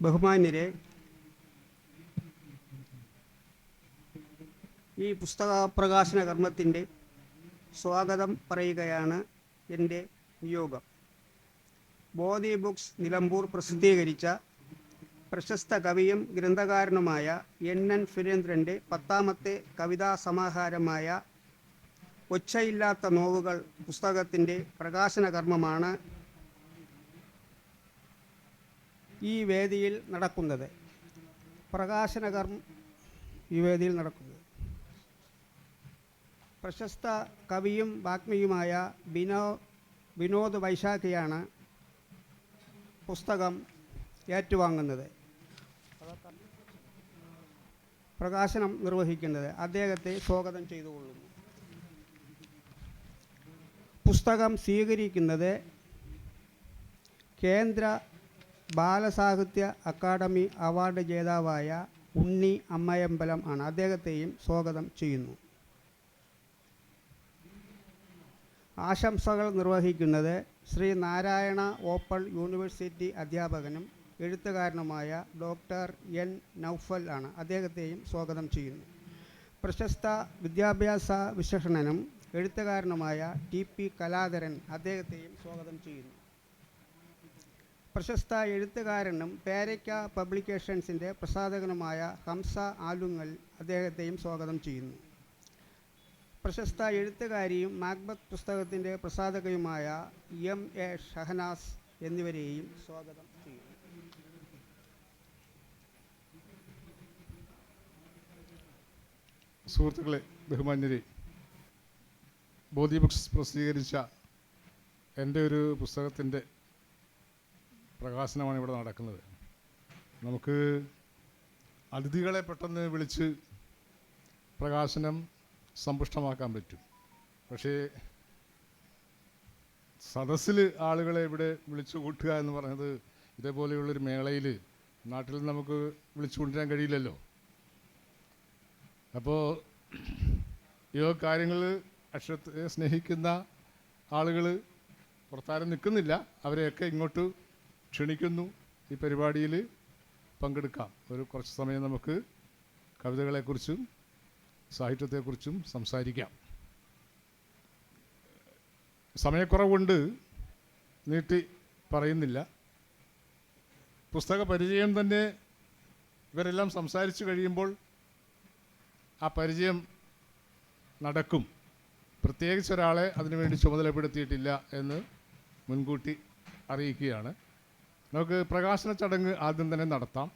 ബഹുമാന്യരെ, ഈ പുസ്തക പ്രകാശന കർമ്മത്തിൻ്റെ സ്വാഗതം പറയുകയാണ് എൻ്റെ നിയോഗം. ബോധി ബുക്സ് നിലമ്പൂർ പ്രസിദ്ധീകരിച്ച പ്രശസ്ത കവിയും ഗ്രന്ഥകാരനുമായ NN സുരേന്ദ്രൻ്റെ 10ാമത്തെ കവിതാ സമാഹാരമായ ഒച്ചയില്ലാത്ത നോവുകൾ പുസ്തകത്തിൻ്റെ പ്രകാശന കർമ്മമാണ് ഈ വേദിയിൽ നടക്കുന്നത്. പ്രശസ്ത കവിയും വാഗ്മിയുമായ വിനോദ് വൈശാഖിയാണ് പുസ്തകം ഏറ്റുവാങ്ങുന്നത്, പ്രകാശനം നിർവഹിക്കുന്നത്. അദ്ദേഹത്തെ സ്വാഗതം ചെയ്തുകൊള്ളുന്നു. പുസ്തകം സ്വീകരിക്കുന്നത് കേന്ദ്ര ബാലസാഹിത്യ അക്കാദമി അവാർഡ് ജേതാവായ ഉണ്ണി അമ്മയമ്പലം ആണ്. അദ്ദേഹത്തെയും സ്വാഗതം ചെയ്യുന്നു. ആശംസകൾ നിർവഹിക്കുന്നത് ശ്രീ നാരായണ ഓപ്പൺ യൂണിവേഴ്സിറ്റി അധ്യാപകനും എഴുത്തുകാരനുമായ ഡോക്ടർ N നൗഫൽ ആണ്. അദ്ദേഹത്തെയും സ്വാഗതം ചെയ്യുന്നു. പ്രശസ്ത വിദ്യാഭ്യാസ വിശകലനം എഴുത്തുകാരനുമായ TP കലാധരൻ, അദ്ദേഹത്തെയും സ്വാഗതം ചെയ്യുന്നു. പ്രശസ്ത എഴുത്തുകാരനും പേരയ്ക്ക പബ്ലിക്കേഷൻസിൻ്റെ പ്രസാധകനുമായ ഹംസ ആലുങ്ങൽ, അദ്ദേഹത്തെയും സ്വാഗതം ചെയ്യുന്നു. പ്രശസ്ത എഴുത്തുകാരിയും മാക്ബത്ത് പുസ്തകത്തിൻ്റെ പ്രസാധകയുമായ MA ഷഹനാസ് എന്നിവരെയും സ്വാഗതം ചെയ്യുന്നു. സുഹൃത്തുക്കളെ, ബഹുമാന്യരെ, ബോധി ബുക്സ് പ്രസിദ്ധീകരിച്ച എൻ്റെ ഒരു പുസ്തകത്തിൻ്റെ പ്രകാശനമാണ് ഇവിടെ നടക്കുന്നത്. നമുക്ക് അതിഥികളെ പെട്ടെന്ന് വിളിച്ച് പ്രകാശനം സമ്പുഷ്ടമാക്കാൻ പറ്റും. പക്ഷേ സദസ്സിൽ ആളുകളെ ഇവിടെ വിളിച്ചു കൂട്ടുക എന്ന് പറയുന്നത് ഇതേപോലെയുള്ളൊരു മേളയിൽ നാട്ടിൽ നമുക്ക് വിളിച്ചു കൊണ്ടുവരാൻ കഴിയില്ലല്ലോ. അപ്പോൾ ഈ കാര്യങ്ങൾ അക്ഷരത്തെ സ്നേഹിക്കുന്ന ആളുകൾ പുറത്താരും നിൽക്കുന്നില്ല. അവരെയൊക്കെ ഇങ്ങോട്ട് ക്ഷണിക്കുന്നു. ഈ പരിപാടിയിൽ പങ്കെടുക്കാം. കുറച്ച് സമയം നമുക്ക് കവിതകളെക്കുറിച്ചും സാഹിത്യത്തെക്കുറിച്ചും സംസാരിക്കാം. സമയക്കുറവുകൊണ്ട് നീട്ടി പറയുന്നില്ല. പുസ്തക പരിചയം തന്നെ ഇവരെല്ലാം സംസാരിച്ചു കഴിയുമ്പോൾ ആ പരിചയം നടക്കും. പ്രത്യേകിച്ച് ഒരാളെ അതിനുവേണ്ടി ചുമതലപ്പെടുത്തിയിട്ടില്ല എന്ന് മുൻകൂട്ടി അറിയിക്കുകയാണ്. നമുക്ക് പ്രകാശന ചടങ്ങ് ആദ്യം തന്നെ നടത്താം.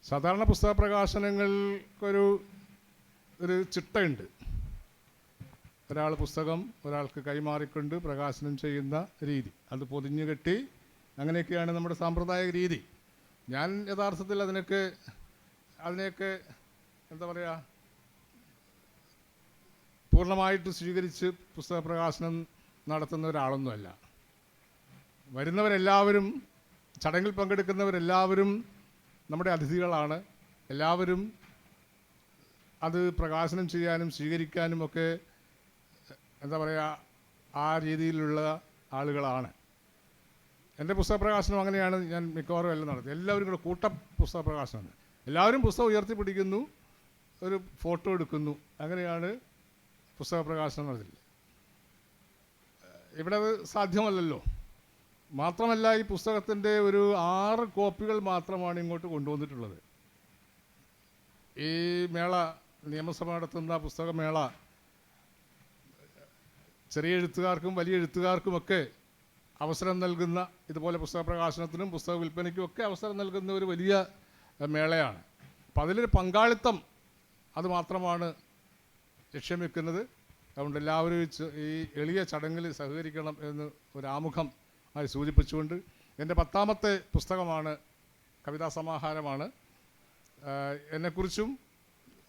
സാധാരണ പുസ്തക പ്രകാശനങ്ങൾക്കൊരു ചിട്ടയുണ്ട്. ഒരാൾ പുസ്തകം ഒരാൾക്ക് കൈമാറിക്കൊണ്ട് പ്രകാശനം ചെയ്യുന്ന രീതി, അത് പൊതിഞ്ഞു കെട്ടി, അങ്ങനെയൊക്കെയാണ് നമ്മുടെ സാമ്പ്രദായിക രീതി. ഞാൻ യഥാർത്ഥത്തിൽ അതിനെയൊക്കെ എന്താ പറയുക, പൂർണ്ണമായിട്ട് സ്വീകരിച്ച് പുസ്തക പ്രകാശനം നടത്തുന്ന ഒരാളൊന്നുമല്ല. വരുന്നവരെല്ലാവരും, ചടങ്ങിൽ പങ്കെടുക്കുന്നവരെല്ലാവരും നമ്മുടെ അതിഥികളാണ്. എല്ലാവരും അത് പ്രകാശനം ചെയ്യാനും സ്വീകരിക്കാനും ഒക്കെ എന്താ പറയുക, ആ രീതിയിലുള്ള ആളുകളാണ്. എൻ്റെ പുസ്തക പ്രകാശനം അങ്ങനെയാണ് ഞാൻ മിക്കവാറും എല്ലാം നടത്തുന്നത്. എല്ലാവരും കൂടെ കൂട്ട പുസ്തക പ്രകാശനമാണ്. എല്ലാവരും പുസ്തകം ഉയർത്തിപ്പിടിക്കുന്നു, ഒരു ഫോട്ടോ എടുക്കുന്നു, അങ്ങനെയാണ് പുസ്തക പ്രകാശനം നടത്തില്ല. ഇവിടെ അത് സാധ്യമല്ലല്ലോ. മാത്രമല്ല, ഈ പുസ്തകത്തിൻ്റെ ഒരു 6 കോപ്പികൾ മാത്രമാണ് ഇങ്ങോട്ട് കൊണ്ടുവന്നിട്ടുള്ളത്. ഈ മേള, നിയമസഭ നടത്തുന്ന പുസ്തകമേള ചെറിയ എഴുത്തുകാർക്കും വലിയ എഴുത്തുകാർക്കുമൊക്കെ അവസരം നൽകുന്ന, ഇതുപോലെ പുസ്തക പ്രകാശനത്തിനും പുസ്തക വിൽപ്പനയ്ക്കും ഒക്കെ അവസരം നൽകുന്ന ഒരു വലിയ മേളയാണ്. അപ്പം അതിലൊരു പങ്കാളിത്തം അത് മാത്രമാണ് ലക്ഷ്യം വെക്കുന്നത്. അതുകൊണ്ട് എല്ലാവരും ഈ എളിയ ചടങ്ങിൽ സഹകരിക്കണം എന്ന് ഒരാമുഖം ആയി സൂചിപ്പിച്ചുകൊണ്ട്, എൻ്റെ 10ാമത്തെ പുസ്തകമാണ്, കവിതാ സമാഹാരമാണ്. എന്നെക്കുറിച്ചും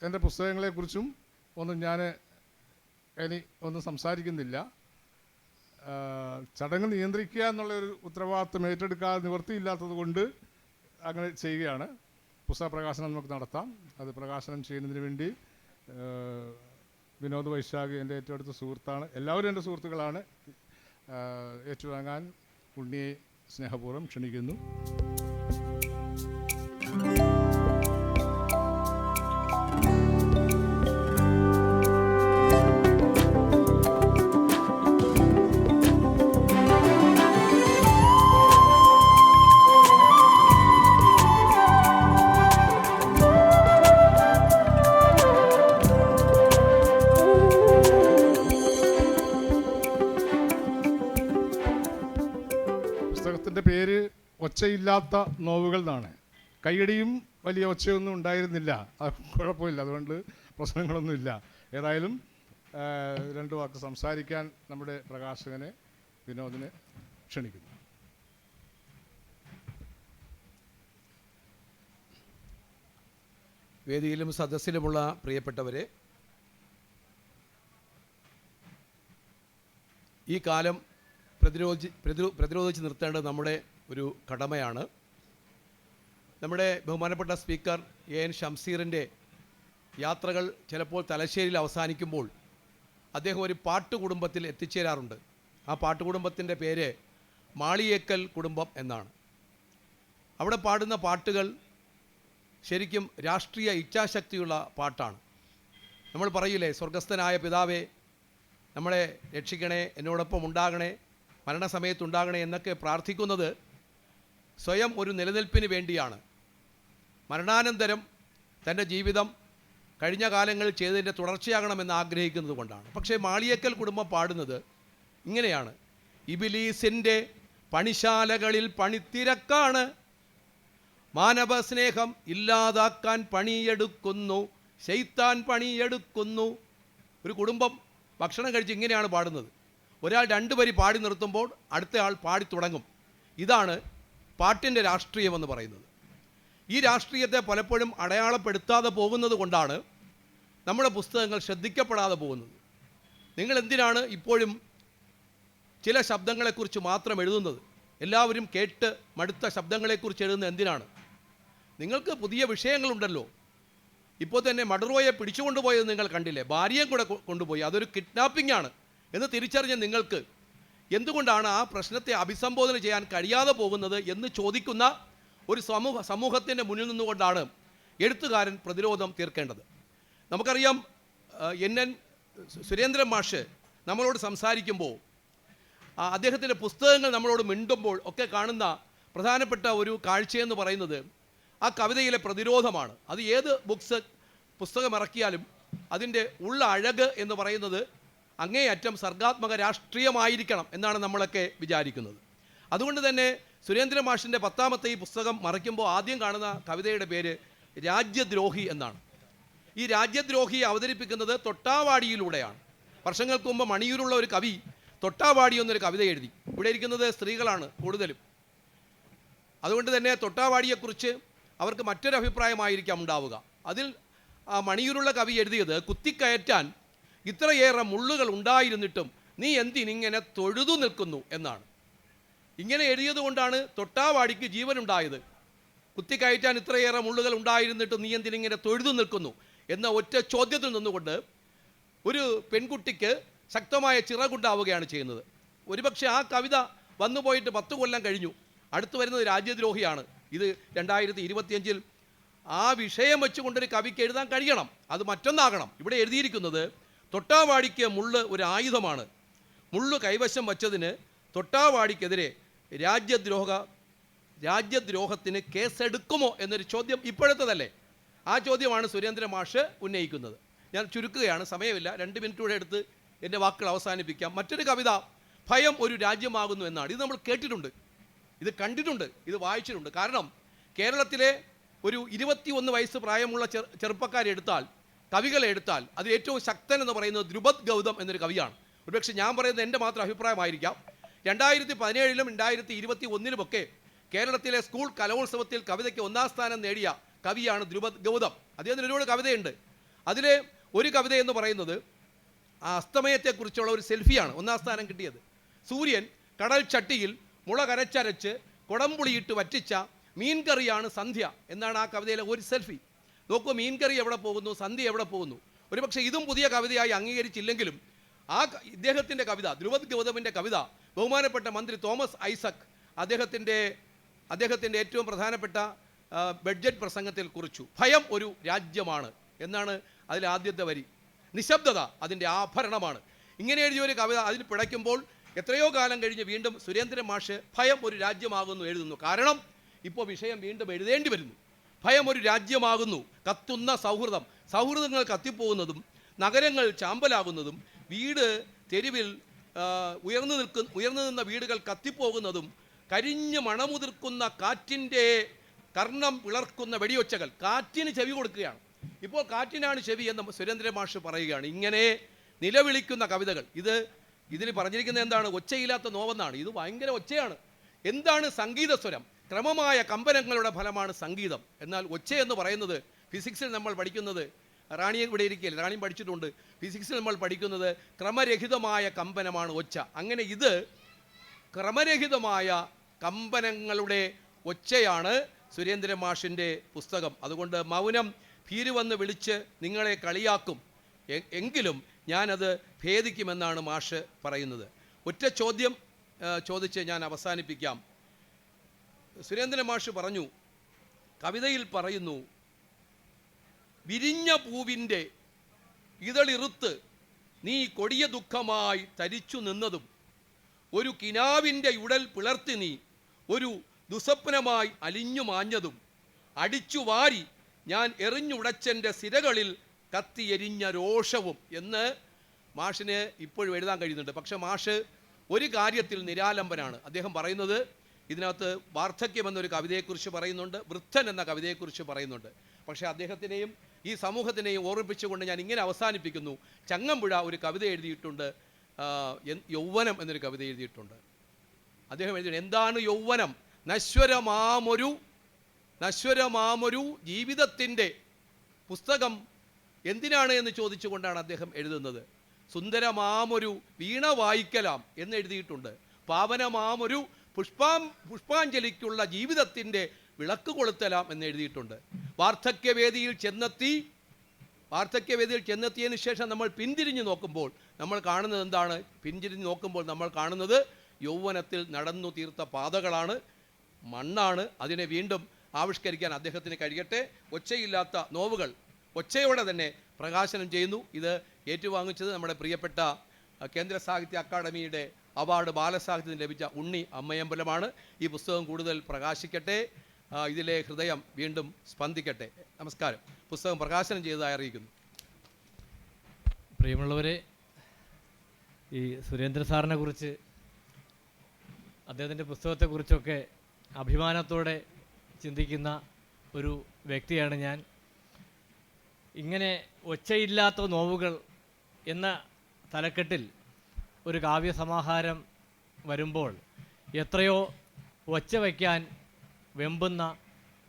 എൻ്റെ പുസ്തകങ്ങളെക്കുറിച്ചും ഞാൻ ഒന്നും സംസാരിക്കുന്നില്ല. ചടങ്ങ് നിയന്ത്രിക്കുക എന്നുള്ളൊരു ഉത്തരവാദിത്വം ഏറ്റെടുക്കാതെ നിവൃത്തിയില്ലാത്തത് കൊണ്ട് അങ്ങനെ ചെയ്യുകയാണ്. പുസ്തക പ്രകാശനം നമുക്ക് നടത്താം. അത് പ്രകാശനം ചെയ്യുന്നതിന് വേണ്ടി വിനോദ് വൈശാഖ് എൻ്റെ ഏറ്റവും അടുത്ത സുഹൃത്താണ്. എല്ലാവരും എൻ്റെ സുഹൃത്തുക്കളാണ്. ഏറ്റുവാങ്ങാൻ ഉണ്ണിയെ സ്നേഹപൂർവ്വം ക്ഷണിക്കുന്നു. ഇല്ലാത്ത നോവുകൾ എന്നാണ്. കയ്യടിയും വലിയ ഒച്ചയൊന്നും ഉണ്ടായിരുന്നില്ല, അത് കുഴപ്പമില്ല, അതുകൊണ്ട് പ്രശ്നങ്ങളൊന്നുമില്ല. ഏതായാലും 2 വാക്ക് സംസാരിക്കാൻ നമ്മുടെ പ്രകാശകനെ വിനോദിനെ ക്ഷണിക്കുന്നു. വേദിയിലും സദസ്സിലുമുള്ള പ്രിയപ്പെട്ടവരെ, ഈ കാലം പ്രതിരോധിച്ച് നിർത്തേണ്ടത് നമ്മുടെ ഒരു കടമയാണ്. നമ്മുടെ ബഹുമാനപ്പെട്ട സ്പീക്കർ എൻ ഷംസീറിൻ്റെ യാത്രകൾ ചിലപ്പോൾ തലശ്ശേരിയിൽ അവസാനിക്കുമ്പോൾ അദ്ദേഹം ഒരു പാട്ടുകുടുംബത്തിൽ എത്തിച്ചേരാറുണ്ട്. ആ പാട്ടുകുടുംബത്തിൻ്റെ പേര് മാളിയേക്കൽ കുടുംബം എന്നാണ്. അവിടെ പാടുന്ന പാട്ടുകൾ ശരിക്കും രാഷ്ട്രീയ ഇച്ഛാശക്തിയുള്ള പാട്ടാണ്. നമ്മൾ പറയില്ലേ, സ്വർഗസ്ഥനായ പിതാവേ നമ്മളെ രക്ഷിക്കണേ, എന്നോടൊപ്പം ഉണ്ടാകണേ, മരണസമയത്തുണ്ടാകണേ എന്നൊക്കെ പ്രാർത്ഥിക്കുന്നത് സ്വയം ഒരു നിലനിൽപ്പിന് വേണ്ടിയാണ്. മരണാനന്തരം തൻ്റെ ജീവിതം കഴിഞ്ഞ കാലങ്ങളിൽ ചെയ്തതിൻ്റെ തുടർച്ചയാകണമെന്ന് ആഗ്രഹിക്കുന്നത് കൊണ്ടാണ്. പക്ഷേ മാളിയേക്കൽ കുടുംബം പാടുന്നത് ഇങ്ങനെയാണ്: ഇബിലീസിൻ്റെ പണിശാലകളിൽ പണിത്തിരക്കാണ്, മാനവ സ്നേഹം ഇല്ലാതാക്കാൻ പണിയെടുക്കുന്നു, ശൈത്താൻ പണിയെടുക്കുന്നു. ഒരു കുടുംബം ഭക്ഷണം കഴിച്ച് ഇങ്ങനെയാണ് പാടുന്നത്. ഒരാൾ 2 വരി പാടി നിർത്തുമ്പോൾ അടുത്ത ആൾ പാടി തുടങ്ങും. ഇതാണ് പാട്ടിൻ്റെ രാഷ്ട്രീയമെന്ന് പറയുന്നത്. ഈ രാഷ്ട്രീയത്തെ പലപ്പോഴും അടയാളപ്പെടുത്താതെ പോകുന്നത് കൊണ്ടാണ് നമ്മുടെ പുസ്തകങ്ങൾ ശ്രദ്ധിക്കപ്പെടാതെ പോകുന്നത്. നിങ്ങൾ എന്തിനാണ് ഇപ്പോഴും ചില ശബ്ദങ്ങളെക്കുറിച്ച് മാത്രം എഴുതുന്നത്? എല്ലാവരും കേട്ട് മടുത്ത ശബ്ദങ്ങളെക്കുറിച്ച് എഴുതുന്നത് എന്തിനാണ്? നിങ്ങൾക്ക് പുതിയ വിഷയങ്ങളുണ്ടല്ലോ. ഇപ്പോൾ തന്നെ മഡറോയെ പിടിച്ചുകൊണ്ടുപോയത് നിങ്ങൾ കണ്ടില്ലേ? ഭാര്യയും കൂടെ കൊണ്ടുപോയി. അതൊരു കിഡ്നാപ്പിംഗ് ആണ് എന്ന് തിരിച്ചറിഞ്ഞ നിങ്ങൾക്ക് എന്തുകൊണ്ടാണ് ആ പ്രശ്നത്തെ അഭിസംബോധന ചെയ്യാൻ കഴിയാതെ പോകുന്നത് എന്ന് ചോദിക്കുന്ന ഒരു സമൂഹത്തിൻ്റെ മുന്നിൽ നിന്നുകൊണ്ടാണ് എഴുത്തുകാരൻ പ്രതിരോധം തീർക്കേണ്ടത്. നമുക്കറിയാം, NN സുരേന്ദ്രൻ മാഷ് നമ്മളോട് സംസാരിക്കുമ്പോൾ, അദ്ദേഹത്തിൻ്റെ പുസ്തകങ്ങൾ നമ്മളോട് മിണ്ടുമ്പോൾ ഒക്കെ കാണുന്ന പ്രധാനപ്പെട്ട ഒരു കാഴ്ചയെന്ന് പറയുന്നത് ആ കവിതയിലെ പ്രതിരോധമാണ്. അത് ഏത് പുസ്തകം ഇറക്കിയാലും അതിൻ്റെ ഉള്ള അഴക് എന്ന് പറയുന്നത് അങ്ങേയറ്റം സർഗാത്മക രാഷ്ട്രീയമായിരിക്കണം എന്നാണ് നമ്മളൊക്കെ വിചാരിക്കുന്നത്. അതുകൊണ്ട് തന്നെ സുരേന്ദ്രൻ മാഷിൻ്റെ 10ാമത്തെ ഈ പുസ്തകം മറയ്ക്കുമ്പോൾ ആദ്യം കാണുന്ന കവിതയുടെ പേര് രാജ്യദ്രോഹി എന്നാണ്. ഈ രാജ്യദ്രോഹിയെ അവതരിപ്പിക്കുന്നത് തൊട്ടാവാടിയിലൂടെയാണ്. വർഷങ്ങൾക്ക് മുമ്പ് മണിയൂരുള്ള ഒരു കവി തൊട്ടാവാടി എന്നൊരു കവിത എഴുതി. ഇവിടെ ഇരിക്കുന്നത് സ്ത്രീകളാണ് കൂടുതലും. അതുകൊണ്ട് തന്നെ തൊട്ടാവാടിയെക്കുറിച്ച് അവർക്ക് മറ്റൊരു അഭിപ്രായമായിരിക്കാം ഉണ്ടാവുക. അതിൽ മണിയൂരുള്ള കവി എഴുതിയത്, കുത്തിക്കയറ്റാൻ ഇത്രയേറെ മുള്ളുകൾ ഉണ്ടായിരുന്നിട്ടും നീ എന്തിനിങ്ങനെ തൊഴുതു നിൽക്കുന്നു എന്നാണ്. ഇങ്ങനെ എഴുതിയത് കൊണ്ടാണ് തൊട്ടാവാടിക്ക് ജീവനുണ്ടായത്. കുത്തിക്കയറ്റാൻ ഇത്രയേറെ മുള്ളുകൾ ഉണ്ടായിരുന്നിട്ടും നീ എന്തിനിങ്ങനെ തൊഴുതു നിൽക്കുന്നു എന്ന ഒറ്റ ചോദ്യത്തിൽ നിന്നുകൊണ്ട് ഒരു പെൺകുട്ടിക്ക് ശക്തമായ ചിറകുണ്ടാവുകയാണ് ചെയ്യുന്നത്. ഒരുപക്ഷെ ആ കവിത വന്നുപോയിട്ട് 10 കൊല്ലം കഴിഞ്ഞു. അടുത്ത് വരുന്നത് രാജ്യദ്രോഹിയാണ്. ഇത് 2025-ൽ ആ വിഷയം വെച്ചുകൊണ്ടൊരു കവിക്ക് എഴുതാൻ കഴിയണം. അത് മറ്റൊന്നാകണം. ഇവിടെ എഴുതിയിരിക്കുന്നത് തൊട്ടാവാടിക്ക് മുള്ള് ഒരു ആയുധമാണ്. മുള്ള് കൈവശം വച്ചതിന് തൊട്ടാവാടിക്കെതിരെ രാജ്യദ്രോഹത്തിന് കേസെടുക്കുമോ എന്നൊരു ചോദ്യം ഇപ്പോഴത്തേതല്ലേ. ആ ചോദ്യമാണ് സുരേന്ദ്രൻ മാഷ് ഉന്നയിക്കുന്നത്. ഞാൻ ചുരുക്കുകയാണ്, സമയമില്ല. 2 മിനിറ്റ് കൂടെ എടുത്ത് എൻ്റെ വാക്കുകൾ അവസാനിപ്പിക്കാം. മറ്റൊരു കവിത ഭയം ഒരു രാജ്യമാകുന്നു എന്നാണ്. ഇത് നമ്മൾ കേട്ടിട്ടുണ്ട്, ഇത് കണ്ടിട്ടുണ്ട്, ഇത് വായിച്ചിട്ടുണ്ട്. കാരണം കേരളത്തിലെ ഒരു 21 വയസ്സ് പ്രായമുള്ള ചെറുപ്പക്കാരെടുത്താൽ, കവികളെ എടുത്താൽ അതിൽ ഏറ്റവും ശക്തൻ എന്ന് പറയുന്നത് ദ്രുപദ് ഗൗതം എന്നൊരു കവിയാണ്. ഒരുപക്ഷെ ഞാൻ പറയുന്നത് എൻ്റെ മാത്രം അഭിപ്രായമായിരിക്കാം. 2017-ലും 2021-ലുമൊക്കെ കേരളത്തിലെ സ്കൂൾ കലോത്സവത്തിൽ കവിതയ്ക്ക് 1ാം സ്ഥാനം നേടിയ കവിയാണ് ദ്രുപദ് ഗൗതം. അദ്ദേഹത്തിന് ഒരുപാട് കവിതയുണ്ട്. അതിലെ ഒരു കവിത എന്ന് പറയുന്നത് ആ അസ്തമയത്തെക്കുറിച്ചുള്ള ഒരു സെൽഫിയാണ് 1ാം സ്ഥാനം കിട്ടിയത്. സൂര്യൻ കടൽ ചട്ടിയിൽ മുള കരച്ചരച്ച് കുടംപുളിയിട്ട് വറ്റിച്ച മീൻകറിയാണ് സന്ധ്യ എന്നാണ് ആ കവിതയിലെ ഒരു സെൽഫി. നോക്കൂ, മീൻകറി എവിടെ പോകുന്നു, സന്ധ്യ എവിടെ പോകുന്നു? ഒരുപക്ഷെ ഇതും പുതിയ കവിതയായി അംഗീകരിച്ചില്ലെങ്കിലും ആ ഇദ്ദേഹത്തിൻ്റെ കവിത, ദ്രുപദ് ഗൗതമിൻ്റെ കവിത, ബഹുമാനപ്പെട്ട മന്ത്രി തോമസ് ഐസക് അദ്ദേഹത്തിൻ്റെ ഏറ്റവും പ്രധാനപ്പെട്ട ബഡ്ജറ്റ് പ്രസംഗത്തിൽ കുറിച്ചു. ഭയം ഒരു രാജ്യമാണ് എന്നാണ് അതിൽ ആദ്യത്തെ വരി. നിശബ്ദത അതിൻ്റെ ആഭരണമാണ്. ഇങ്ങനെ എഴുതിയൊരു കവിത അതിൽ പിടയ്ക്കുമ്പോൾ എത്രയോ കാലം കഴിഞ്ഞ് വീണ്ടും സുരേന്ദ്രൻ മാഷ് ഭയം ഒരു രാജ്യമാകുന്നു എഴുതുന്നു. കാരണം ഇപ്പോൾ വിഷയം വീണ്ടും എഴുതേണ്ടി വരുന്നു. ഭയം ഒരു രാജ്യമാകുന്നു, കത്തുന്ന സൗഹൃദങ്ങൾ കത്തിപ്പോകുന്നതും നഗരങ്ങൾ ചാമ്പലാകുന്നതും വീട് തെരുവിൽ ഉയർന്നു നിന്ന വീടുകൾ കത്തിപ്പോകുന്നതും കരിഞ്ഞ് മണമുതിർക്കുന്ന കാറ്റിൻ്റെ കർണം പിളർക്കുന്ന വെടിയൊച്ചകൾ. കാറ്റിന് ചെവി കൊടുക്കുകയാണ്. ഇപ്പോൾ കാറ്റിനാണ് ചെവി എന്ന് സുരേന്ദ്രൻ മാഷ് പറയുകയാണ്. ഇങ്ങനെ നിലവിളിക്കുന്ന കവിതകൾ. ഇതിൽ പറഞ്ഞിരിക്കുന്നത് എന്താണ്? ഒച്ചയില്ലാത്ത നോവെന്നാണ്. ഇത് ഭയങ്കര ഒച്ചയാണ്. എന്താണ് സംഗീത സ്വരം? ക്രമമായ കമ്പനങ്ങളുടെ ഫലമാണ് സംഗീതം. എന്നാൽ ഒച്ചയെന്ന് പറയുന്നത് ഫിസിക്സിൽ നമ്മൾ പഠിക്കുന്നത്, റാണിയെ ഇവിടെ ഇരിക്കുകയല്ലേ, റാണിയും പഠിച്ചിട്ടുണ്ട്, ഫിസിക്സിൽ നമ്മൾ പഠിക്കുന്നത് ക്രമരഹിതമായ കമ്പനമാണ് ഒച്ച. അങ്ങനെ ഇത് ക്രമരഹിതമായ കമ്പനങ്ങളുടെ ഒച്ചയാണ് സുരേന്ദ്രൻ മാഷിൻ്റെ പുസ്തകം. അതുകൊണ്ട് മൗനം ഭീരുവെന്ന് വിളിച്ച് നിങ്ങളെ കളിയാക്കും, എങ്കിലും ഞാനത് ഭേദിക്കുമെന്നാണ് മാഷ് പറയുന്നത്. ഒറ്റ ചോദ്യം ചോദിച്ച് ഞാൻ അവസാനിപ്പിക്കാം. സുരേന്ദ്രൻ മാഷ് പറഞ്ഞു, കവിതയിൽ പറയുന്നു, വിരിഞ്ഞ പൂവിൻ്റെ ഇതളിറുത്ത് നീ കൊടിയ ദുഃഖമായി തരിച്ചു നിന്നതും, ഒരു കിനാവിൻ്റെ ഉടൽ പിളർത്തി നീ ഒരു ദുസ്വപ്നമായി അലിഞ്ഞു മാഞ്ഞതും, അടിച്ചു വാരി ഞാൻ എറിഞ്ഞുടച്ചെൻ്റെ സിരകളിൽ കത്തിയെരിഞ്ഞ രോഷവും എന്ന് മാഷിന് ഇപ്പോഴും എഴുതാൻ കഴിയുന്നുണ്ട്. പക്ഷെ മാഷ് ഒരു കാര്യത്തിൽ നിരാലംബനാണ്. അദ്ദേഹം പറയുന്നത്, ഇതിനകത്ത് വാർദ്ധക്യം എന്നൊരു കവിതയെക്കുറിച്ച് പറയുന്നുണ്ട്, വൃദ്ധൻ എന്ന കവിതയെക്കുറിച്ച് പറയുന്നുണ്ട്. പക്ഷേ അദ്ദേഹത്തിനെയും ഈ സമൂഹത്തിനെയും ഓർമ്മിപ്പിച്ചുകൊണ്ട് ഞാൻ ഇങ്ങനെ അവസാനിപ്പിക്കുന്നു. ചങ്ങമ്പുഴ ഒരു കവിത എഴുതിയിട്ടുണ്ട്, യൗവനം എന്നൊരു കവിത എഴുതിയിട്ടുണ്ട്. അദ്ദേഹം എഴുതിയിട്ടുണ്ട്, എന്താണ് യൗവനം? നശ്വരമാമൊരു ജീവിതത്തിൻ്റെ പുസ്തകം എന്തിനാണ് എന്ന് ചോദിച്ചുകൊണ്ടാണ് അദ്ദേഹം എഴുതുന്നത്. സുന്ദരമാമൊരു വീണ വായിക്കലാം എന്ന് എഴുതിയിട്ടുണ്ട്. പാവനമാമൊരു പുഷ്പാഞ്ജലിക്കുള്ള ജീവിതത്തിൻ്റെ വിളക്ക് കൊളുത്തലാം എന്ന് എഴുതിയിട്ടുണ്ട്. വാർദ്ധക്യവേദിയിൽ ചെന്നെത്തിയതിന് ശേഷം നമ്മൾ പിന്തിരിഞ്ഞു നോക്കുമ്പോൾ നമ്മൾ കാണുന്നത് എന്താണ്? പിന്തിരിഞ്ഞു നോക്കുമ്പോൾ നമ്മൾ കാണുന്നത് യൗവനത്തിൽ നടന്നു തീർത്ത പാതകളാണ്, മണ്ണാണ്. അതിനെ വീണ്ടും ആവിഷ്കരിക്കാൻ അദ്ദേഹത്തിന് കഴിയട്ടെ. ഒച്ചയില്ലാത്ത നോവുകൾ ഒച്ചയോടെ തന്നെ പ്രകാശനം ചെയ്യുന്നു. ഇത് ഏറ്റുവാങ്ങിച്ചത് നമ്മുടെ പ്രിയപ്പെട്ട കേന്ദ്ര സാഹിത്യ അക്കാദമിയുടെ അവാർഡ് ബാലസാഹിത്യത്തിന് ലഭിച്ച ഉണ്ണി അമ്മയമ്പലമാണ്. ഈ പുസ്തകം കൂടുതൽ പ്രകാശിക്കട്ടെ, ഇതിലെ ഹൃദയം വീണ്ടും സ്പന്ദിക്കട്ടെ. നമസ്കാരം. പുസ്തകം പ്രകാശനം ചെയ്തതായി അറിയിക്കുന്നു. പ്രിയമുള്ളവരെ, ഈ സുരേന്ദ്ര സാറിനെ കുറിച്ച്, അദ്ദേഹത്തിൻ്റെ പുസ്തകത്തെക്കുറിച്ചൊക്കെ അഭിമാനത്തോടെ ചിന്തിക്കുന്ന ഒരു വ്യക്തിയാണ് ഞാൻ. ഇങ്ങനെ ഒച്ചയില്ലാത്ത നോവുകൾ എന്ന തലക്കെട്ടിൽ ഒരു കാവ്യസമാഹാരം വരുമ്പോൾ എത്രയോ ഒച്ച വയ്ക്കാൻ വെമ്പുന്ന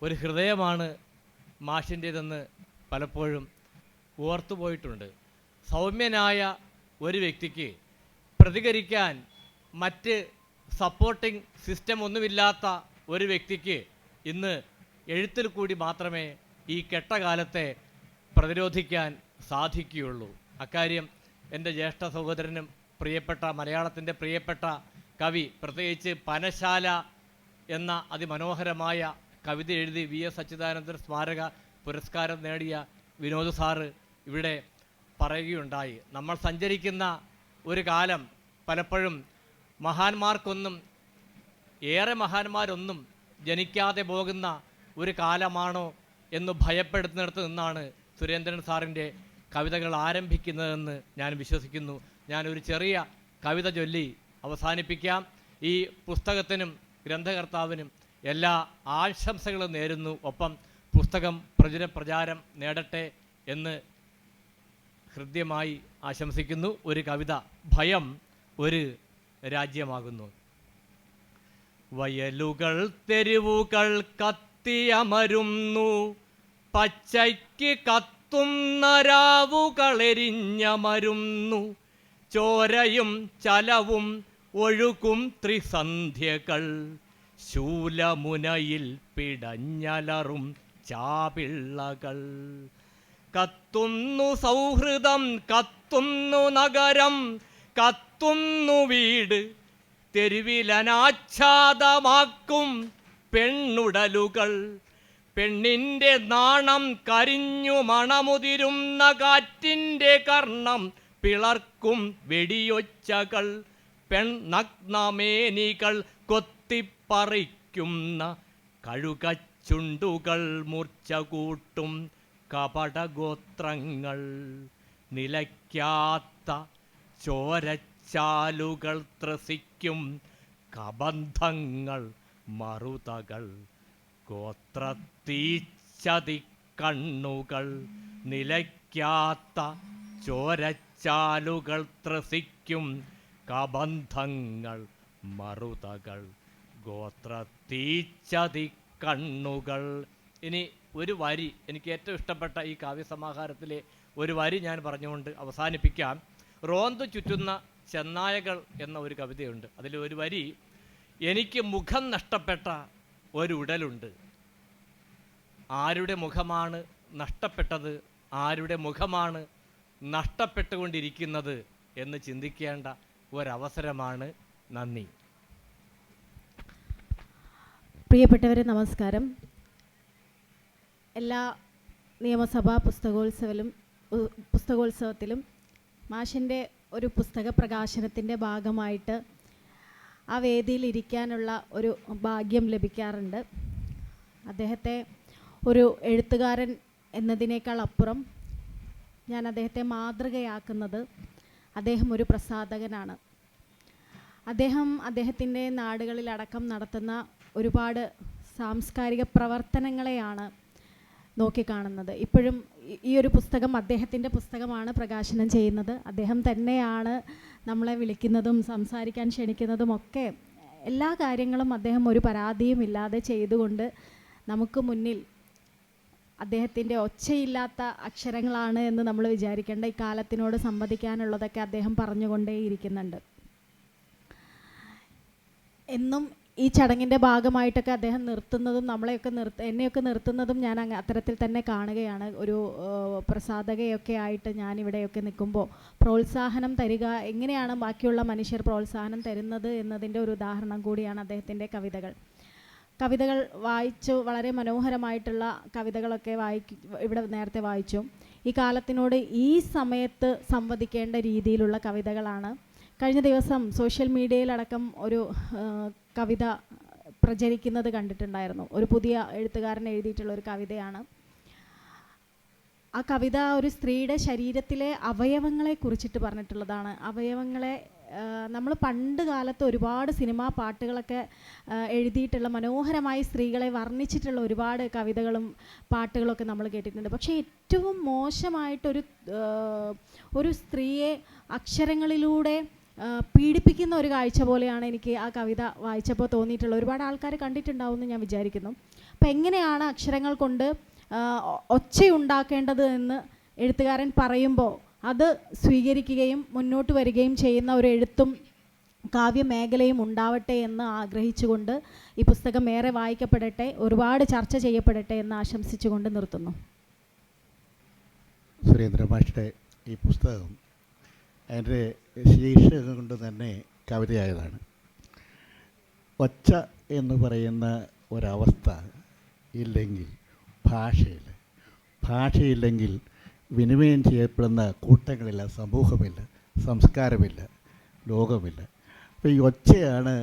ഒരു ഹൃദയമാണ് മാഷിൻ്റേതെന്ന് പലപ്പോഴും ഓർത്തുപോയിട്ടുണ്ട്. സൗമ്യനായ ഒരു വ്യക്തിക്ക് പ്രതികരിക്കാൻ മറ്റ് സപ്പോർട്ടിംഗ് സിസ്റ്റം ഒന്നുമില്ലാത്ത ഒരു വ്യക്തിക്ക് ഇന്ന് എഴുത്തിൽ കൂടി മാത്രമേ ഈ കെട്ടകാലത്തെ പ്രതിരോധിക്കാൻ സാധിക്കുകയുള്ളൂ. അക്കാര്യം എൻ്റെ ജ്യേഷ്ഠ സഹോദരനും പ്രിയപ്പെട്ട മലയാളത്തിൻ്റെ പ്രിയപ്പെട്ട കവി, പ്രത്യേകിച്ച് പനശാല എന്ന അതിമനോഹരമായ കവിത എഴുതി VS അച്യുതാനന്ദൻ സ്മാരക പുരസ്കാരം നേടിയ വിനോദ് സാറ് ഇവിടെ പറയുകയുണ്ടായി. നമ്മൾ സഞ്ചരിക്കുന്ന ഒരു കാലം പലപ്പോഴും ഏറെ മഹാന്മാരൊന്നും ജനിക്കാതെ പോകുന്ന ഒരു കാലമാണോ എന്ന് ഭയപ്പെടുത്തുന്നിടത്ത് നിന്നാണ് സുരേന്ദ്രൻ സാറിൻ്റെ കവിതകൾ ആരംഭിക്കുന്നതെന്ന് ഞാൻ വിശ്വസിക്കുന്നു. ഞാനൊരു ചെറിയ കവിത ചൊല്ലി അവസാനിപ്പിക്കാം. ഈ പുസ്തകത്തിനും ഗ്രന്ഥകർത്താവിനും എല്ലാ ആശംസകളും നേരുന്നു. ഒപ്പം പുസ്തകം പ്രചാരം നേടട്ടെ എന്ന് ഹൃദ്യമായി ആശംസിക്കുന്നു. ഒരു കവിത, ഭയം ഒരു രാജ്യമാകുന്നു. വയലുകൾ തെരുവുകൾ കത്തിയമരുന്നു, പച്ചയ്ക്ക് കത്തുന്ന രാവുകളെരിഞ്ഞമരുന്നു, ചോരയും ചലവും ഒഴുകും ത്രിസന്ധ്യകൾ, ശൂലമുനയിൽ പിടഞ്ഞലറും ചാപിള്ളകൾ. കത്തുന്നു സൗഹൃദം, കത്തുന്നു നഗരം, കത്തുന്നു വീട്, തെരുവിലനാച്ഛാദമാക്കും പെണ്ണുടലുകൾ. പെണ്ണിൻ്റെ നാണം കരിഞ്ഞു മണമുതിരുന്ന കാറ്റിൻ്റെ കർണം പിളർക്കും വെടിയൊച്ചകൾ. പെണ്ണഗ്നമേനികൾ കൊത്തിപ്പറിക്കുന്ന കഴുകച്ചുണ്ടുകൾ, മൂർച്ച കൂട്ടും കപടഗോത്രങ്ങൾ, നിലയ്ക്കാത്ത ചോരച്ചാലുകൾ ത്രസിക്കും കബന്ധങ്ങൾ മറുതകൾ ഗോത്രത്തീച്ചതി കണ്ണുകൾ നിലയ്ക്കാത്ത ചോരച്ചാലുകൾ ത്രസിക്കും കബന്ധങ്ങൾ മറുതകൾ ഗോത്രത്തീച്ചതി കണ്ണുകൾ. ഇനി ഒരു വരി, എനിക്ക് ഏറ്റവും ഇഷ്ടപ്പെട്ട ഈ കാവ്യസമാഹാരത്തിലെ ഒരു വരി ഞാൻ പറഞ്ഞുകൊണ്ട് അവസാനിപ്പിക്കാം. റോന്തു ചുറ്റുന്ന ചെന്നായകൾ എന്ന ഒരു കവിതയുണ്ട്. അതിൽ ഒരു വരി, എനിക്ക് മുഖം നഷ്ടപ്പെട്ട ഒരു ഉടലുണ്ട്. ആരുടെ മുഖമാണ് നഷ്ടപ്പെട്ടത്, ആരുടെ മുഖമാണ് നഷ്ടപ്പെട്ടുകൊണ്ടിരിക്കുന്നത് എന്ന് ചിന്തിക്കേണ്ട ഒരവസരമാണ്. നന്ദി. പ്രിയപ്പെട്ടവരെ, നമസ്കാരം. എല്ലാ നിയമസഭാ പുസ്തകോത്സവത്തിലും മാഷിൻ്റെ ഒരു പുസ്തക പ്രകാശനത്തിൻ്റെ ഭാഗമായിട്ട് ആ വേദിയിൽ ഇരിക്കാനുള്ള ഒരു ഭാഗ്യം ലഭിക്കാറുണ്ട്. അദ്ദേഹത്തെ ഒരു എഴുത്തുകാരൻ എന്നതിനേക്കാൾ അപ്പുറം ഞാൻ അദ്ദേഹത്തെ മാതൃകയാക്കുന്നത് അദ്ദേഹം ഒരു പ്രസാധകനാണ്. അദ്ദേഹത്തിൻ്റെ നാടുകളിലടക്കം നടത്തുന്ന ഒരുപാട് സാംസ്കാരിക പ്രവർത്തനങ്ങളെയാണ് നോക്കിക്കാണുന്നത്. ഇപ്പോഴും ഈ ഒരു പുസ്തകം അദ്ദേഹത്തിൻ്റെ പുസ്തകമാണ് പ്രകാശനം ചെയ്യുന്നത്. അദ്ദേഹം തന്നെയാണ് നമ്മളെ വിളിക്കുന്നതും സംസാരിക്കാൻ ക്ഷണിക്കുന്നതും ഒക്കെ. എല്ലാ കാര്യങ്ങളും അദ്ദേഹം ഒരു പരാതിയും ഇല്ലാതെ ചെയ്തുകൊണ്ട് നമുക്ക് മുന്നിൽ അദ്ദേഹത്തിൻ്റെ ഒച്ചയില്ലാത്ത അക്ഷരങ്ങളാണ് എന്ന് നമ്മൾ വിചാരിക്കേണ്ട. ഈ കാലത്തിനോട് സംവദിക്കാനുള്ളതൊക്കെ അദ്ദേഹം പറഞ്ഞുകൊണ്ടേയിരിക്കുന്നുണ്ട്. എന്നും ഈ ചടങ്ങിൻ്റെ ഭാഗമായിട്ടൊക്കെ അദ്ദേഹം നിർത്തുന്നതും എന്നെയൊക്കെ നിർത്തുന്നതും ഞാൻ അത്തരത്തിൽ തന്നെ കാണുകയാണ്. ഒരു പ്രസാധകയൊക്കെ ആയിട്ട് ഞാൻ ഇവിടെയൊക്കെ നിൽക്കുമ്പോൾ പ്രോത്സാഹനം തരിക, എങ്ങനെയാണ് ബാക്കിയുള്ള മനുഷ്യർ പ്രോത്സാഹനം തരുന്നത് എന്നതിൻ്റെ ഒരു ഉദാഹരണം കൂടിയാണ് അദ്ദേഹത്തിൻ്റെ കവിതകൾ വായിച്ചു. വളരെ മനോഹരമായിട്ടുള്ള കവിതകളൊക്കെ ഇവിടെ നേരത്തെ വായിച്ചു. ഈ കാലത്തിനോട് ഈ സമയത്ത് സംവദിക്കേണ്ട രീതിയിലുള്ള കവിതകളാണ്. കഴിഞ്ഞ ദിവസം സോഷ്യൽ മീഡിയയിലടക്കം ഒരു കവിത പ്രചരിക്കുന്നത് കണ്ടിട്ടുണ്ടായിരുന്നു. ഒരു പുതിയ എഴുത്തുകാരൻ എഴുതിയിട്ടുള്ള ഒരു കവിതയാണ്. ആ കവിത ഒരു സ്ത്രീയുടെ ശരീരത്തിലെ അവയവങ്ങളെ കുറിച്ചിട്ട് പറഞ്ഞിട്ടുള്ളതാണ്. അവയവങ്ങളെ നമ്മൾ പണ്ട് കാലത്ത് ഒരുപാട് സിനിമാ പാട്ടുകളൊക്കെ എഴുതിയിട്ടുള്ള മനോഹരമായി സ്ത്രീകളെ വർണ്ണിച്ചിട്ടുള്ള ഒരുപാട് കവിതകളും പാട്ടുകളൊക്കെ നമ്മൾ കേട്ടിട്ടുണ്ട്. പക്ഷേ ഏറ്റവും മോശമായിട്ടൊരു സ്ത്രീയെ അക്ഷരങ്ങളിലൂടെ പീഡിപ്പിക്കുന്ന ഒരു കാഴ്ച പോലെയാണ് എനിക്ക് ആ കവിത വായിച്ചപ്പോൾ തോന്നിയിട്ടുള്ളത്. ഒരുപാട് ആൾക്കാർ കണ്ടിട്ടുണ്ടാവുമെന്ന് ഞാൻ വിചാരിക്കുന്നു. അപ്പം എങ്ങനെയാണ് അക്ഷരങ്ങൾ കൊണ്ട് ഒച്ചയുണ്ടാക്കേണ്ടത് എന്ന് എഴുത്തുകാരൻ പറയുമ്പോൾ അത് സ്വീകരിക്കുകയും മുന്നോട്ട് വരികയും ചെയ്യുന്ന ഒരു എഴുത്തും കാവ്യമേഖലയും ഉണ്ടാവട്ടെ എന്ന് ആഗ്രഹിച്ചുകൊണ്ട് ഈ പുസ്തകം ഏറെ വായിക്കപ്പെടട്ടെ, ഒരുപാട് ചർച്ച ചെയ്യപ്പെടട്ടെ എന്ന് ആശംസിച്ചുകൊണ്ട് നിർത്തുന്നു. സുരേന്ദ്ര മാഷിൻ്റെ ഈ പുസ്തകം അതിൻ്റെ ശീർഷകം കൊണ്ട് തന്നെ കവിതയായതാണ്. ഒച്ച എന്ന് പറയുന്ന ഒരവസ്ഥ ഇല്ലെങ്കിൽ ഭാഷയില്ലെങ്കിൽ വിനിമയം ചെയ്യപ്പെടുന്ന കൂട്ടങ്ങളില്ല, സമൂഹമില്ല, സംസ്കാരമില്ല, ലോകമില്ല. അപ്പോൾ ഈ ഒച്ചയാണ്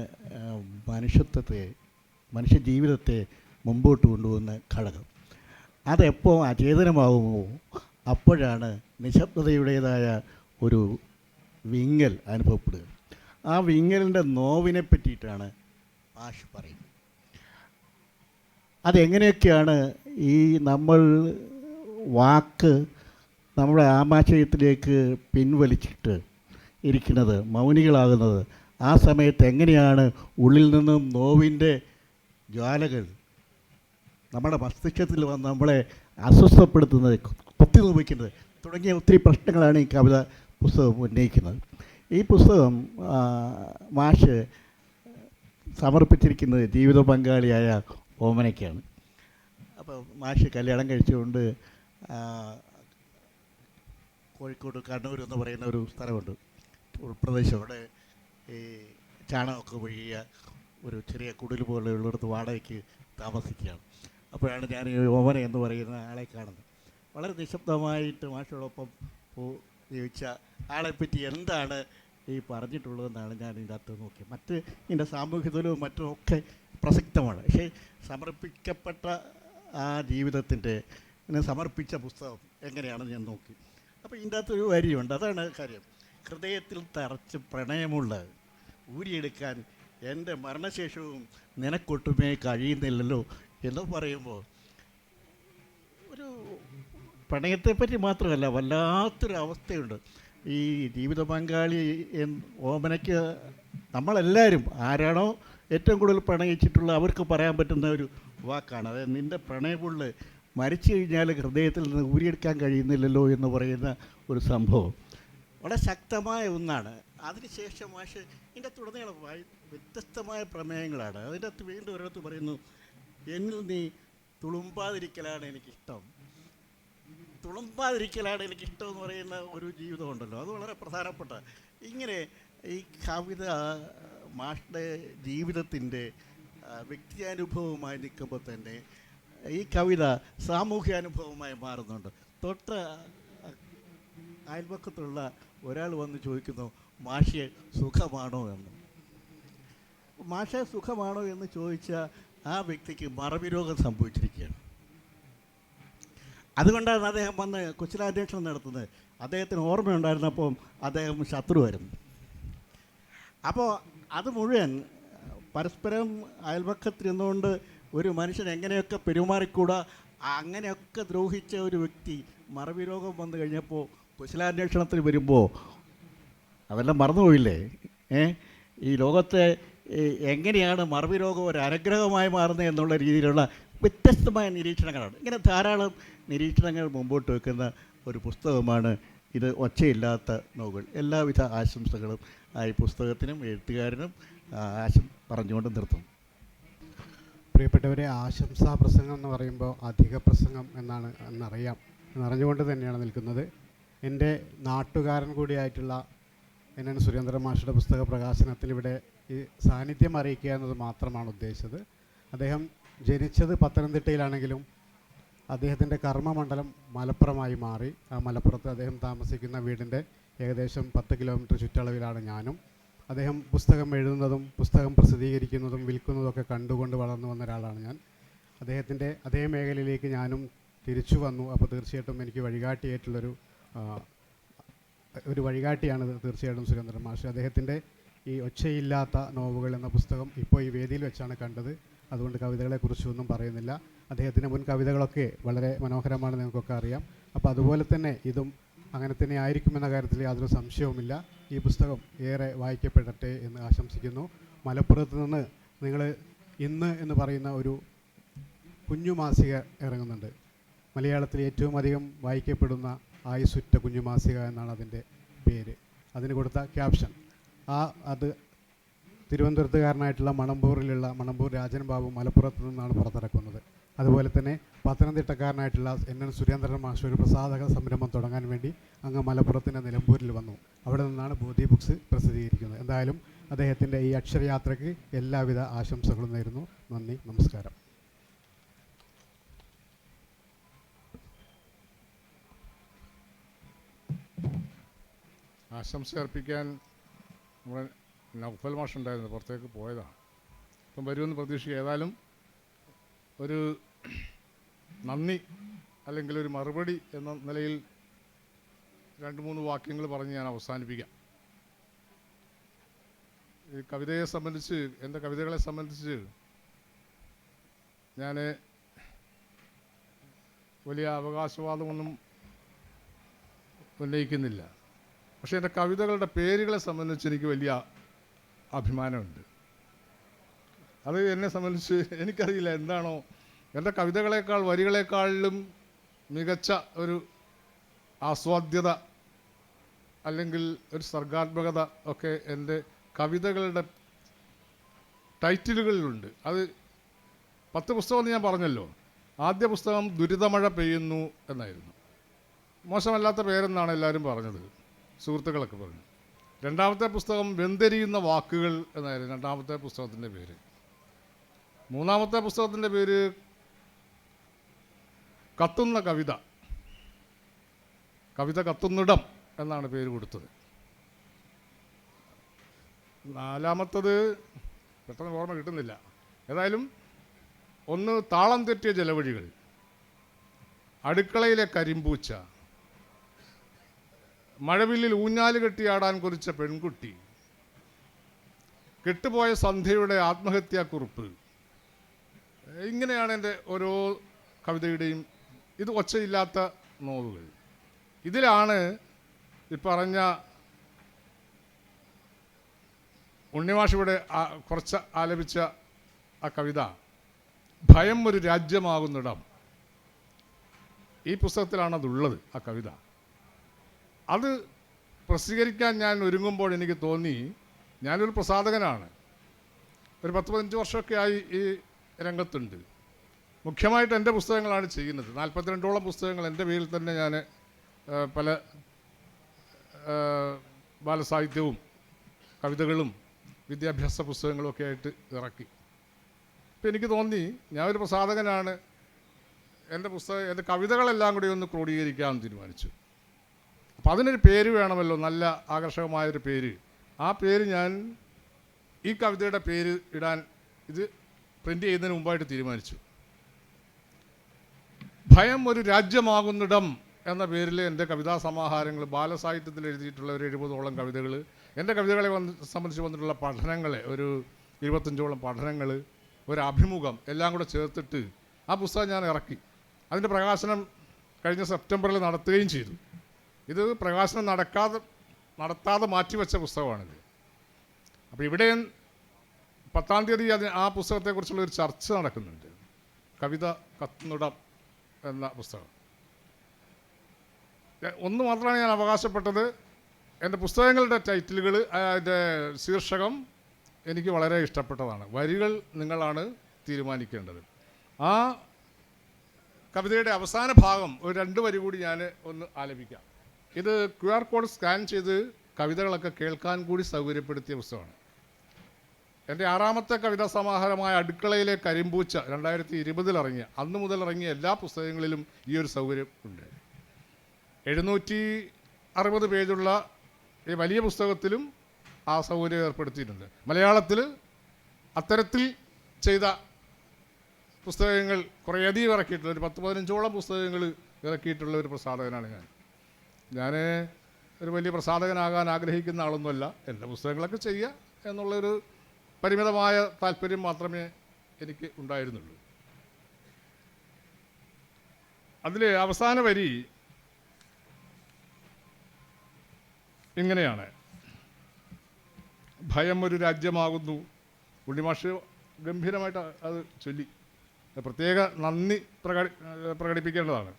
മനുഷ്യജീവിതത്തെ മുമ്പോട്ട് കൊണ്ടുപോകുന്ന ഘടകം. അതെപ്പോൾ അചേതനമാകുമോ അപ്പോഴാണ് നിശബ്ദതയുടേതായ ഒരു വിങ്ങൽ അനുഭവപ്പെടുക. ആ വിങ്ങലിൻ്റെ നോവിനെ പറ്റിയിട്ടാണ് മാഷ് പറയുന്നത്. അതെങ്ങനെയൊക്കെയാണ് ഈ നമ്മൾ വാക്ക് നമ്മുടെ ആമാശയത്തിലേക്ക് പിൻവലിച്ചിട്ട് ഇരിക്കുന്നത്, മൗനികളാകുന്നത്? ആ സമയത്ത് എങ്ങനെയാണ് ഉള്ളിൽ നിന്നും നോവിൻ്റെ ജ്വാലകൾ നമ്മുടെ മസ്തിഷ്കത്തിൽ വന്ന് നമ്മളെ അസ്വസ്ഥപ്പെടുത്തുന്നത്, കുത്തി നോവിക്കുന്നത് തുടങ്ങിയ ഒത്തിരി പ്രശ്നങ്ങളാണ് ഈ കവിത പുസ്തകം ഉന്നയിക്കുന്നത്. ഈ പുസ്തകം മാഷ് സമർപ്പിച്ചിരിക്കുന്നത് ജീവിത പങ്കാളിയായ ഓമനയ്ക്കാണ്. അപ്പോൾ മാഷ് കല്യാണം കഴിച്ചുകൊണ്ട് കോഴിക്കോട് കണ്ണൂർ എന്ന് പറയുന്ന ഒരു സ്ഥലമുണ്ട്, ഉൾപ്രദേശം. അവിടെ ഈ ചാണകമൊക്കെ ഒഴുകിയ ഒരു ചെറിയ കുടിൽ പോലെയുള്ളിടത്ത് വാടകയ്ക്ക് താമസിക്കുകയാണ്. അപ്പോഴാണ് ഞാൻ ഈ ഓമന എന്ന് പറയുന്ന ആളെ കാണുന്നത്. വളരെ നിശബ്ദമായിട്ട് മാഷോടൊപ്പം ജീവിച്ച ആളെപ്പറ്റി എന്താണ് ഈ പറഞ്ഞിട്ടുള്ളതെന്നാണ് ഞാൻ ഇതിൻ്റെ അകത്ത് നോക്കിയത്. മറ്റ് ഇതിൻ്റെ സാമൂഹികതലും മറ്റുമൊക്കെ പ്രസക്തമാണ്. പക്ഷേ സമർപ്പിക്കപ്പെട്ട ആ ജീവിതത്തിൻ്റെ സമർപ്പിച്ച പുസ്തകം എങ്ങനെയാണെന്ന് ഞാൻ നോക്കി. അപ്പോൾ ഇതിൻ്റെ അകത്തൊരു വരിയുണ്ട്, അതാണ് കാര്യം. ഹൃദയത്തിൽ തറച്ച് പ്രണയമുള്ള ഊരിയെടുക്കാൻ എൻ്റെ മരണശേഷവും നിനക്കൊട്ടുമേ കഴിയുന്നില്ലല്ലോ എന്ന് പറയുമ്പോൾ ഒരു പ്രണയത്തെപ്പറ്റി മാത്രമല്ല വല്ലാത്തൊരു അവസ്ഥയുണ്ട്. ഈ ജീവിത പങ്കാളി ഓമനയ്ക്ക് നമ്മളെല്ലാവരും ആരാണോ ഏറ്റവും കൂടുതൽ പ്രണയിച്ചിട്ടുള്ള അവർക്ക് പറയാൻ പറ്റുന്ന ഒരു വാക്കാണ്. അതായത് നിൻ്റെ പ്രണയമുള്ള മരിച്ചു കഴിഞ്ഞാൽ ഹൃദയത്തിൽ നിന്ന് ഊരിയെടുക്കാൻ കഴിയുന്നില്ലല്ലോ എന്ന് പറയുന്ന ഒരു സംഭവം വളരെ ശക്തമായ ഒന്നാണ്. അതിനുശേഷം മാഷ് ഇതിൻ്റെ തുടർന്നുള്ള വ്യത്യസ്തമായ പ്രമേയങ്ങളാണ്. അതിൻ്റെ അകത്ത് വീണ്ടും ഒരിടത്ത് പറയുന്നു, എന്നിൽ നീ തുളുമ്പാതിരിക്കലാണ് എനിക്കിഷ്ടം. തുളുമ്പാതിരിക്കലാണ് എനിക്കിഷ്ടം എന്ന് പറയുന്ന ഒരു ജീവിതമുണ്ടല്ലോ, അത് വളരെ പ്രധാനപ്പെട്ട. ഇങ്ങനെ ഈ കവിത മാഷ്ടെ ജീവിതത്തിൻ്റെ വ്യക്തിയാനുഭവമായി നിൽക്കുമ്പോൾ തന്നെ ഈ കവിത സാമൂഹ്യാനുഭവമായി മാറുന്നുണ്ട്. തൊട്ട അയൽപക്കത്തുള്ള ഒരാൾ വന്ന് ചോദിക്കുന്നു, മാഷെ സുഖമാണോ എന്ന്. മാഷെ സുഖമാണോ എന്ന് ചോദിച്ച ആ വ്യക്തിക്ക് മറവി രോഗം സംഭവിച്ചിരിക്കുകയാണ്. അതുകൊണ്ടാണ് അദ്ദേഹം വന്ന് കുശലാന്വേഷണം നടത്തുന്നത്. അദ്ദേഹത്തിന് ഓർമ്മയുണ്ടായിരുന്നപ്പോൾ അദ്ദേഹം ശത്രുവായിരുന്നു. അപ്പോൾ അത് മുഴുവൻ പരസ്പരം അയൽപക്കത്തിരുന്നുകൊണ്ട് ഒരു മനുഷ്യൻ എങ്ങനെയൊക്കെ പെരുമാറിക്കൂടാ, അങ്ങനെയൊക്കെ ദ്രോഹിച്ച ഒരു വ്യക്തി മറവി രോഗം വന്നു കഴിഞ്ഞപ്പോൾ കുശലാന്വേഷണത്തിന് വരുമ്പോൾ അതെല്ലാം മറന്നുപോയില്ലേ? ഈ ലോകത്തെ എങ്ങനെയാണ് മറവി രോഗം ഒരു അനുഗ്രഹമായി മാറുന്നത് എന്നുള്ള രീതിയിലുള്ള വ്യത്യസ്തമായ നിരീക്ഷണങ്ങളാണ്. ഇങ്ങനെ ധാരാളം നിരീക്ഷണങ്ങൾ മുമ്പോട്ട് വെക്കുന്ന ഒരു പുസ്തകമാണ് ഇത്. ഒച്ചയില്ലാത്ത നോവൽ. എല്ലാവിധ ആശംസകളും ഈ പുസ്തകത്തിനും എഴുത്തുകാരനും പറഞ്ഞുകൊണ്ട് നിർത്തും. പ്രിയപ്പെട്ടവരെ, ആശംസാ പ്രസംഗം എന്ന് പറയുമ്പോൾ അധിക പ്രസംഗം എന്നറിഞ്ഞുകൊണ്ട് തന്നെയാണ് നിൽക്കുന്നത്. എൻ്റെ നാട്ടുകാരൻ കൂടിയായിട്ടുള്ള NN സുരേന്ദ്രൻ മാഷുടെ പുസ്തക പ്രകാശനത്തിൽ ഇവിടെ ഈ സാന്നിധ്യം അറിയിക്കുക എന്നത് മാത്രമാണ് ഉദ്ദേശിച്ചത്. അദ്ദേഹം ജനിച്ചത് പത്തനംതിട്ടയിലാണെങ്കിലും അദ്ദേഹത്തിൻ്റെ കർമ്മമണ്ഡലം മലപ്പുറമായി മാറി. ആ മലപ്പുറത്ത് അദ്ദേഹം താമസിക്കുന്ന വീടിൻ്റെ ഏകദേശം 10 കിലോമീറ്റർ ചുറ്റളവിലാണ് ഞാനും. അദ്ദേഹം പുസ്തകം എഴുതുന്നതും പുസ്തകം പ്രസിദ്ധീകരിക്കുന്നതും വിൽക്കുന്നതൊക്കെ കണ്ടുകൊണ്ട് വളർന്നു വന്ന ഒരാളാണ് ഞാൻ. അദ്ദേഹത്തിൻ്റെ അതേ മേഖലയിലേക്ക് ഞാനും തിരിച്ചു വന്നു. അപ്പോൾ തീർച്ചയായിട്ടും എനിക്ക് വഴികാട്ടിയായിട്ടുള്ളൊരു വഴികാട്ടിയാണ് തീർച്ചയായിട്ടും സുരേന്ദ്രൻ മാഷ്. അദ്ദേഹത്തിൻ്റെ ഈ ഒച്ചയില്ലാത്ത നോവുകൾ എന്ന പുസ്തകം ഇപ്പോൾ ഈ വേദിയിൽ വെച്ചാണ് കണ്ടത്. അതുകൊണ്ട് കവിതകളെക്കുറിച്ചൊന്നും പറയുന്നില്ല. അദ്ദേഹത്തിൻ്റെ മുൻ കവിതകളൊക്കെ വളരെ മനോഹരമാണ്, നിങ്ങൾക്കൊക്കെ അറിയാം. അപ്പോൾ അതുപോലെ തന്നെ ഇതും അങ്ങനെ തന്നെ ആയിരിക്കുമെന്ന കാര്യത്തിൽ യാതൊരു സംശയവുമില്ല. ഈ പുസ്തകം ഏറെ വായിക്കപ്പെടട്ടെ എന്ന് ആശംസിക്കുന്നു. മലപ്പുറത്ത് നിന്ന് നിങ്ങൾ ഇന്ന് എന്ന് പറയുന്ന ഒരു കുഞ്ഞു മാസിക ഇറങ്ങുന്നുണ്ട്. മലയാളത്തിൽ ഏറ്റവും അധികം വായിക്കപ്പെടുന്ന ആയുസുറ്റ കുഞ്ഞു മാസിക എന്നാണ് അതിൻ്റെ പേര്. അതിന് കൊടുത്ത ക്യാപ്ഷൻ അത് തിരുവനന്തപുരത്തുകാരനായിട്ടുള്ള മണമ്പൂർ രാജൻ ബാബു മലപ്പുറത്ത് നിന്നാണ് പുറത്തിറക്കുന്നത്. അതുപോലെ തന്നെ പത്തനംതിട്ടക്കാരനായിട്ടുള്ള NN സുരേന്ദ്രൻ മാഷ് ഒരു പ്രസാധക സംരംഭം തുടങ്ങാൻ വേണ്ടി അങ്ങ് മലപ്പുറത്തിൻ്റെ നിലമ്പൂരിൽ വന്നു. അവിടെ നിന്നാണ് ബോധി ബുക്സ് പ്രസിദ്ധീകരിക്കുന്നത്. എന്തായാലും അദ്ദേഹത്തിൻ്റെ ഈ അക്ഷരയാത്രയ്ക്ക് എല്ലാവിധ ആശംസകളും നേരുന്നു. നന്ദി, നമസ്കാരം. ആശംസ അർപ്പിക്കാൻ നമ്മുടെ നൗഫൽ മാഷ് ഉണ്ടായിരുന്നു, പുറത്തേക്ക് പോയതാണ്. ഇപ്പം വരുമെന്ന് പ്രതീക്ഷിക്കുക. ഏതായാലും ഒരു നന്ദി അല്ലെങ്കിൽ ഒരു മറുപടി എന്ന നിലയിൽ 2-3 വാക്യങ്ങൾ പറഞ്ഞ് ഞാൻ അവസാനിപ്പിക്കാം. ഈ കവിതയെ സംബന്ധിച്ച്, എൻ്റെ കവിതകളെ സംബന്ധിച്ച് ഞാൻ വലിയ അവകാശവാദമൊന്നും ഉന്നയിക്കുന്നില്ല. പക്ഷേ എൻ്റെ കവിതകളുടെ പേരുകളെ സംബന്ധിച്ച് എനിക്ക് വലിയ അഭിമാനമുണ്ട്. അത് എന്നെ സംബന്ധിച്ച് എനിക്കറിയില്ല എന്താണോ, എൻ്റെ കവിതകളെക്കാൾ വരികളെക്കാളിലും മികച്ച ഒരു ആസ്വാദ്യത അല്ലെങ്കിൽ ഒരു സർഗാത്മകത ഒക്കെ എൻ്റെ കവിതകളുടെ ടൈറ്റിലുകളിലുണ്ട്. അത് 10 പുസ്തകം ഞാൻ പറഞ്ഞല്ലോ. ആദ്യ പുസ്തകം ദുരിതമഴ പെയ്യുന്നു എന്നായിരുന്നു. മോശമല്ലാത്ത പേരെന്നാണ് എല്ലാവരും പറഞ്ഞത്, സുഹൃത്തുക്കളൊക്കെ പറഞ്ഞു. രണ്ടാമത്തെ പുസ്തകം വെന്തെരിയുന്ന വാക്കുകൾ എന്നായിരുന്നു രണ്ടാമത്തെ പുസ്തകത്തിൻ്റെ പേര്. മൂന്നാമത്തെ പുസ്തകത്തിൻ്റെ പേര് കത്തുന്ന കവിത, കവിത കത്തുന്നിടം എന്നാണ് പേര് കൊടുത്തത്. നാലാമത്തത് പെട്ടെന്ന് ഓർമ്മ കിട്ടുന്നില്ല. ഏതായാലും ഒന്ന് താളം തെറ്റിയ ജലവഴികൾ, അടുക്കളയിലെ കരിമ്പൂച്ച, മഴവില്ലിൽ ഊഞ്ഞാല് കെട്ടിയാടാൻ കുറിച്ച പെൺകുട്ടി, കെട്ടുപോയ സന്ധ്യയുടെ ആത്മഹത്യാക്കുറിപ്പ്, ഇങ്ങനെയാണ് എൻ്റെ ഓരോ കവിതയുടെയും. ഇത് ഒച്ചയില്ലാത്ത നോവുകൾ. ഇതിലാണ് ഈ പറഞ്ഞ ഉണ്ണിമാഷിവിടെ കുറച്ച് ആലപിച്ച ആ കവിത, ഭയം ഒരു രാജ്യമാകുന്നിടം. ഈ പുസ്തകത്തിലാണ് അതുള്ളത്, ആ കവിത. അത് പ്രസിദ്ധീകരിക്കാൻ ഞാൻ ഒരുങ്ങുമ്പോൾ എനിക്ക് തോന്നി, ഞാനൊരു പ്രസാധകനാണ്, ഒരു 10-15 വർഷമൊക്കെ ആയി ഈ രംഗത്തുണ്ട്. മുഖ്യമായിട്ട് എൻ്റെ പുസ്തകങ്ങളാണ് ചെയ്യുന്നത്. 42ഓളം പുസ്തകങ്ങൾ എൻ്റെ പേരിൽ തന്നെ ഞാൻ പല ബാലസാഹിത്യവും കവിതകളും വിദ്യാഭ്യാസ പുസ്തകങ്ങളും ഒക്കെ ആയിട്ട് ഇറക്കി. അപ്പോൾ എനിക്ക് തോന്നി ഞാനൊരു പ്രസാധകനാണ്, എൻ്റെ കവിതകളെല്ലാം കൂടി ഒന്ന് ക്രോഡീകരിക്കാമെന്ന് തീരുമാനിച്ചു. അപ്പോൾ അതിനൊരു പേര് വേണമല്ലോ, നല്ല ആകർഷകമായൊരു പേര്. ആ പേര് ഞാൻ ഈ കവിതയുടെ പേര് ഇടാൻ ഇത് പ്രിൻ്റ് ചെയ്യുന്നതിന് മുമ്പായിട്ട് തീരുമാനിച്ചു. ഭയം ഒരു രാജ്യമാകുന്നിടം എന്ന പേരിൽ എൻ്റെ കവിതാ സമാഹാരങ്ങൾ, ബാലസാഹിത്യത്തിൽ എഴുതിയിട്ടുള്ള ഒരു 70ഓളം കവിതകൾ, എൻ്റെ കവിതകളെ സംബന്ധിച്ച് വന്നിട്ടുള്ള പഠനങ്ങൾ, ഒരു 25ഓളം പഠനങ്ങൾ, ഒരു അഭിമുഖം എല്ലാം കൂടെ ചേർത്തിട്ട് ആ പുസ്തകം ഞാൻ ഇറക്കി. അതിൻ്റെ പ്രകാശനം കഴിഞ്ഞ സെപ്റ്റംബറിൽ നടത്തുകയും ചെയ്തു. ഇത് പ്രകാശനം നടത്താതെ മാറ്റിവെച്ച പുസ്തകമാണിത്. അപ്പോൾ ഇവിടെ 10-ാം തീയതി ആ പുസ്തകത്തെക്കുറിച്ചുള്ള ഒരു ചർച്ച നടക്കുന്നുണ്ട്. കവിത കത്തുന്നിടം എന്ന പുസ്തകം. ഒന്ന് മാത്രമാണ് ഞാൻ അവകാശപ്പെട്ടത്. എൻ്റെ പുസ്തകങ്ങളുടെ ടൈറ്റിലുകൾ, അതിൻ്റെ ശീർഷകം എനിക്ക് വളരെ ഇഷ്ടപ്പെട്ടതാണ്. വരികൾ നിങ്ങളാണ് തീരുമാനിക്കേണ്ടത്. ആ കവിതയുടെ അവസാന ഭാഗം ഒരു 2 വരി കൂടി ഞാൻ ഒന്ന് ആലപിക്കാം. ഇത് QR കോഡ് സ്കാൻ ചെയ്ത് കവിതകളൊക്കെ കേൾക്കാൻ കൂടി സൗകര്യപ്പെടുത്തിയ പുസ്തകമാണ്. എൻ്റെ 6ാമത്തെ കവിതാ സമാഹാരമായ അടുക്കളയിലെ കരിമ്പൂച്ച 2020 ഇറങ്ങിയ, അന്ന് മുതൽ ഇറങ്ങിയ എല്ലാ പുസ്തകങ്ങളിലും ഈ ഒരു സൗകര്യം ഉണ്ട്. 760 പേജുള്ള ഈ വലിയ പുസ്തകത്തിലും ആ സൗകര്യം ഏർപ്പെടുത്തിയിട്ടുണ്ട്. മലയാളത്തിൽ അത്തരത്തിൽ ചെയ്ത പുസ്തകങ്ങൾ കുറേയധികം ഇറക്കിയിട്ടുള്ള, ഒരു 10-15ഓളം പുസ്തകങ്ങൾ ഇറക്കിയിട്ടുള്ള ഒരു പ്രസാധകനാണ് ഞാൻ. ഒരു വലിയ പ്രസാധകനാകാൻ ആഗ്രഹിക്കുന്ന ആളൊന്നുമല്ല. എൻ്റെ പുസ്തകങ്ങളൊക്കെ ചെയ്യുക എന്നുള്ളൊരു പരിമിതമായ താല്പര്യം മാത്രമേ എനിക്ക് ഉണ്ടായിരുന്നുള്ളൂ. അതിൽ അവസാന വരി ഇങ്ങനെയാണ്: ഭയം ഒരു രാജ്യമാകുന്നു. ഉണ്ണിമാഷ് ഗംഭീരമായിട്ട് അത് ചൊല്ലി. പ്രത്യേക നന്ദി പ്രകടിപ്പിക്കേണ്ടതാണ്.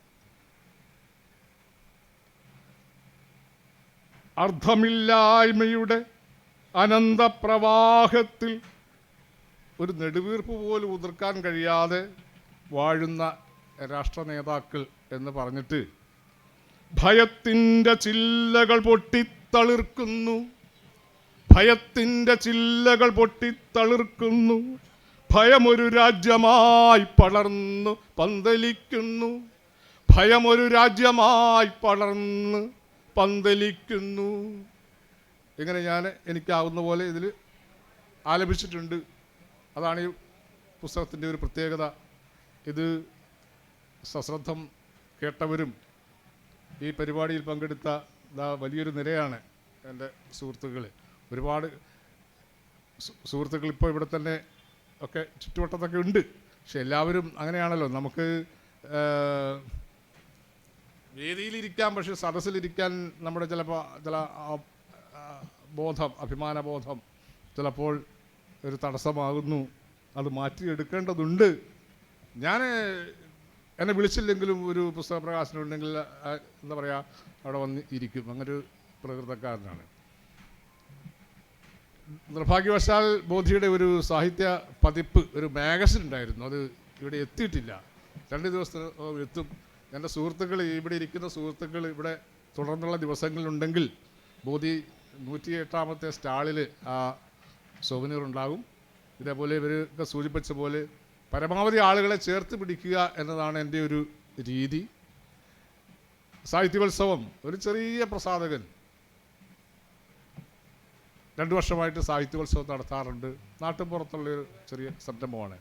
അർത്ഥമില്ലായ്മയുടെ അനന്തപ്രവാഹത്തിൽ ഒരു നെടുവീർപ്പ് പോലും ഉതിർക്കാൻ കഴിയാതെ വാഴുന്ന രാഷ്ട്ര നേതാക്കൾ എന്ന് പറഞ്ഞിട്ട്, ഭയത്തിൻ്റെ ചില്ലകൾ പൊട്ടിത്തളിർക്കുന്നു, ഭയത്തിൻ്റെ ചില്ലകൾ പൊട്ടിത്തളിർക്കുന്നു, ഭയമൊരു രാജ്യമായി പടർന്നു പന്തലിക്കുന്നു, ഭയമൊരു രാജ്യമായി പടർന്ന് പന്തലിക്കുന്നു. ഇങ്ങനെ ഞാൻ എനിക്കാവുന്ന പോലെ ഇതിൽ ആലപിച്ചിട്ടുണ്ട്. അതാണ് ഈ പുസ്തകത്തിൻ്റെ ഒരു പ്രത്യേകത. ഇത് സശ്രദ്ധം കേട്ടവരും ഈ പരിപാടിയിൽ പങ്കെടുത്ത വലിയൊരു നിരയാണ് എൻ്റെ സുഹൃത്തുക്കൾ. ഒരുപാട് സുഹൃത്തുക്കൾ ഇപ്പോൾ ഇവിടെ തന്നെ ഒക്കെ ചുറ്റുവട്ടത്തൊക്കെ ഉണ്ട്. പക്ഷെ എല്ലാവരും അങ്ങനെയാണല്ലോ, നമുക്ക് വേദിയിലിരിക്കാം, പക്ഷെ സദസ്സിലിരിക്കാൻ നമ്മുടെ ചിലപ്പോൾ ചില ബോധം, അഭിമാനബോധം ചിലപ്പോൾ ഒരു തടസ്സമാകുന്നു. അത് മാറ്റിയെടുക്കേണ്ടതുണ്ട്. ഞാൻ എന്നെ വിളിച്ചില്ലെങ്കിലും ഒരു പുസ്തക പ്രകാശനം ഉണ്ടെങ്കിൽ എന്താ പറയുക, അവിടെ വന്ന് ഇരിക്കും. അങ്ങനൊരു പ്രകൃതക്കാരനാണ്. നിർഭാഗ്യവശാൽ ബോധിയുടെ ഒരു സാഹിത്യ പതിപ്പ്, ഒരു മാഗസിൻ ഉണ്ടായിരുന്നു. അത് ഇവിടെ എത്തിയിട്ടില്ല. 2 ദിവസത്തിന് എത്തും. എൻ്റെ സുഹൃത്തുക്കൾ, ഇവിടെ ഇരിക്കുന്ന സുഹൃത്തുക്കൾ ഇവിടെ തുടർന്നുള്ള ദിവസങ്ങളിലുണ്ടെങ്കിൽ ബോധി 108ാമത്തെ സ്റ്റാളിൽ ആ സോവനീർ ഉണ്ടാകും. ഇതേപോലെ ഇവരൊക്കെ സൂചിപ്പിച്ച പോലെ പരമാവധി ആളുകളെ ചേർത്ത് പിടിക്കുക എന്നതാണ് എൻ്റെ ഒരു രീതി. സാഹിത്യോത്സവം, ഒരു ചെറിയ പ്രസാധകൻ 2 വർഷമായിട്ട് സാഹിത്യോത്സവം നടത്താറുണ്ട്. നാട്ടിൻപുറത്തുള്ളൊരു ചെറിയ സംരംഭമാണ്.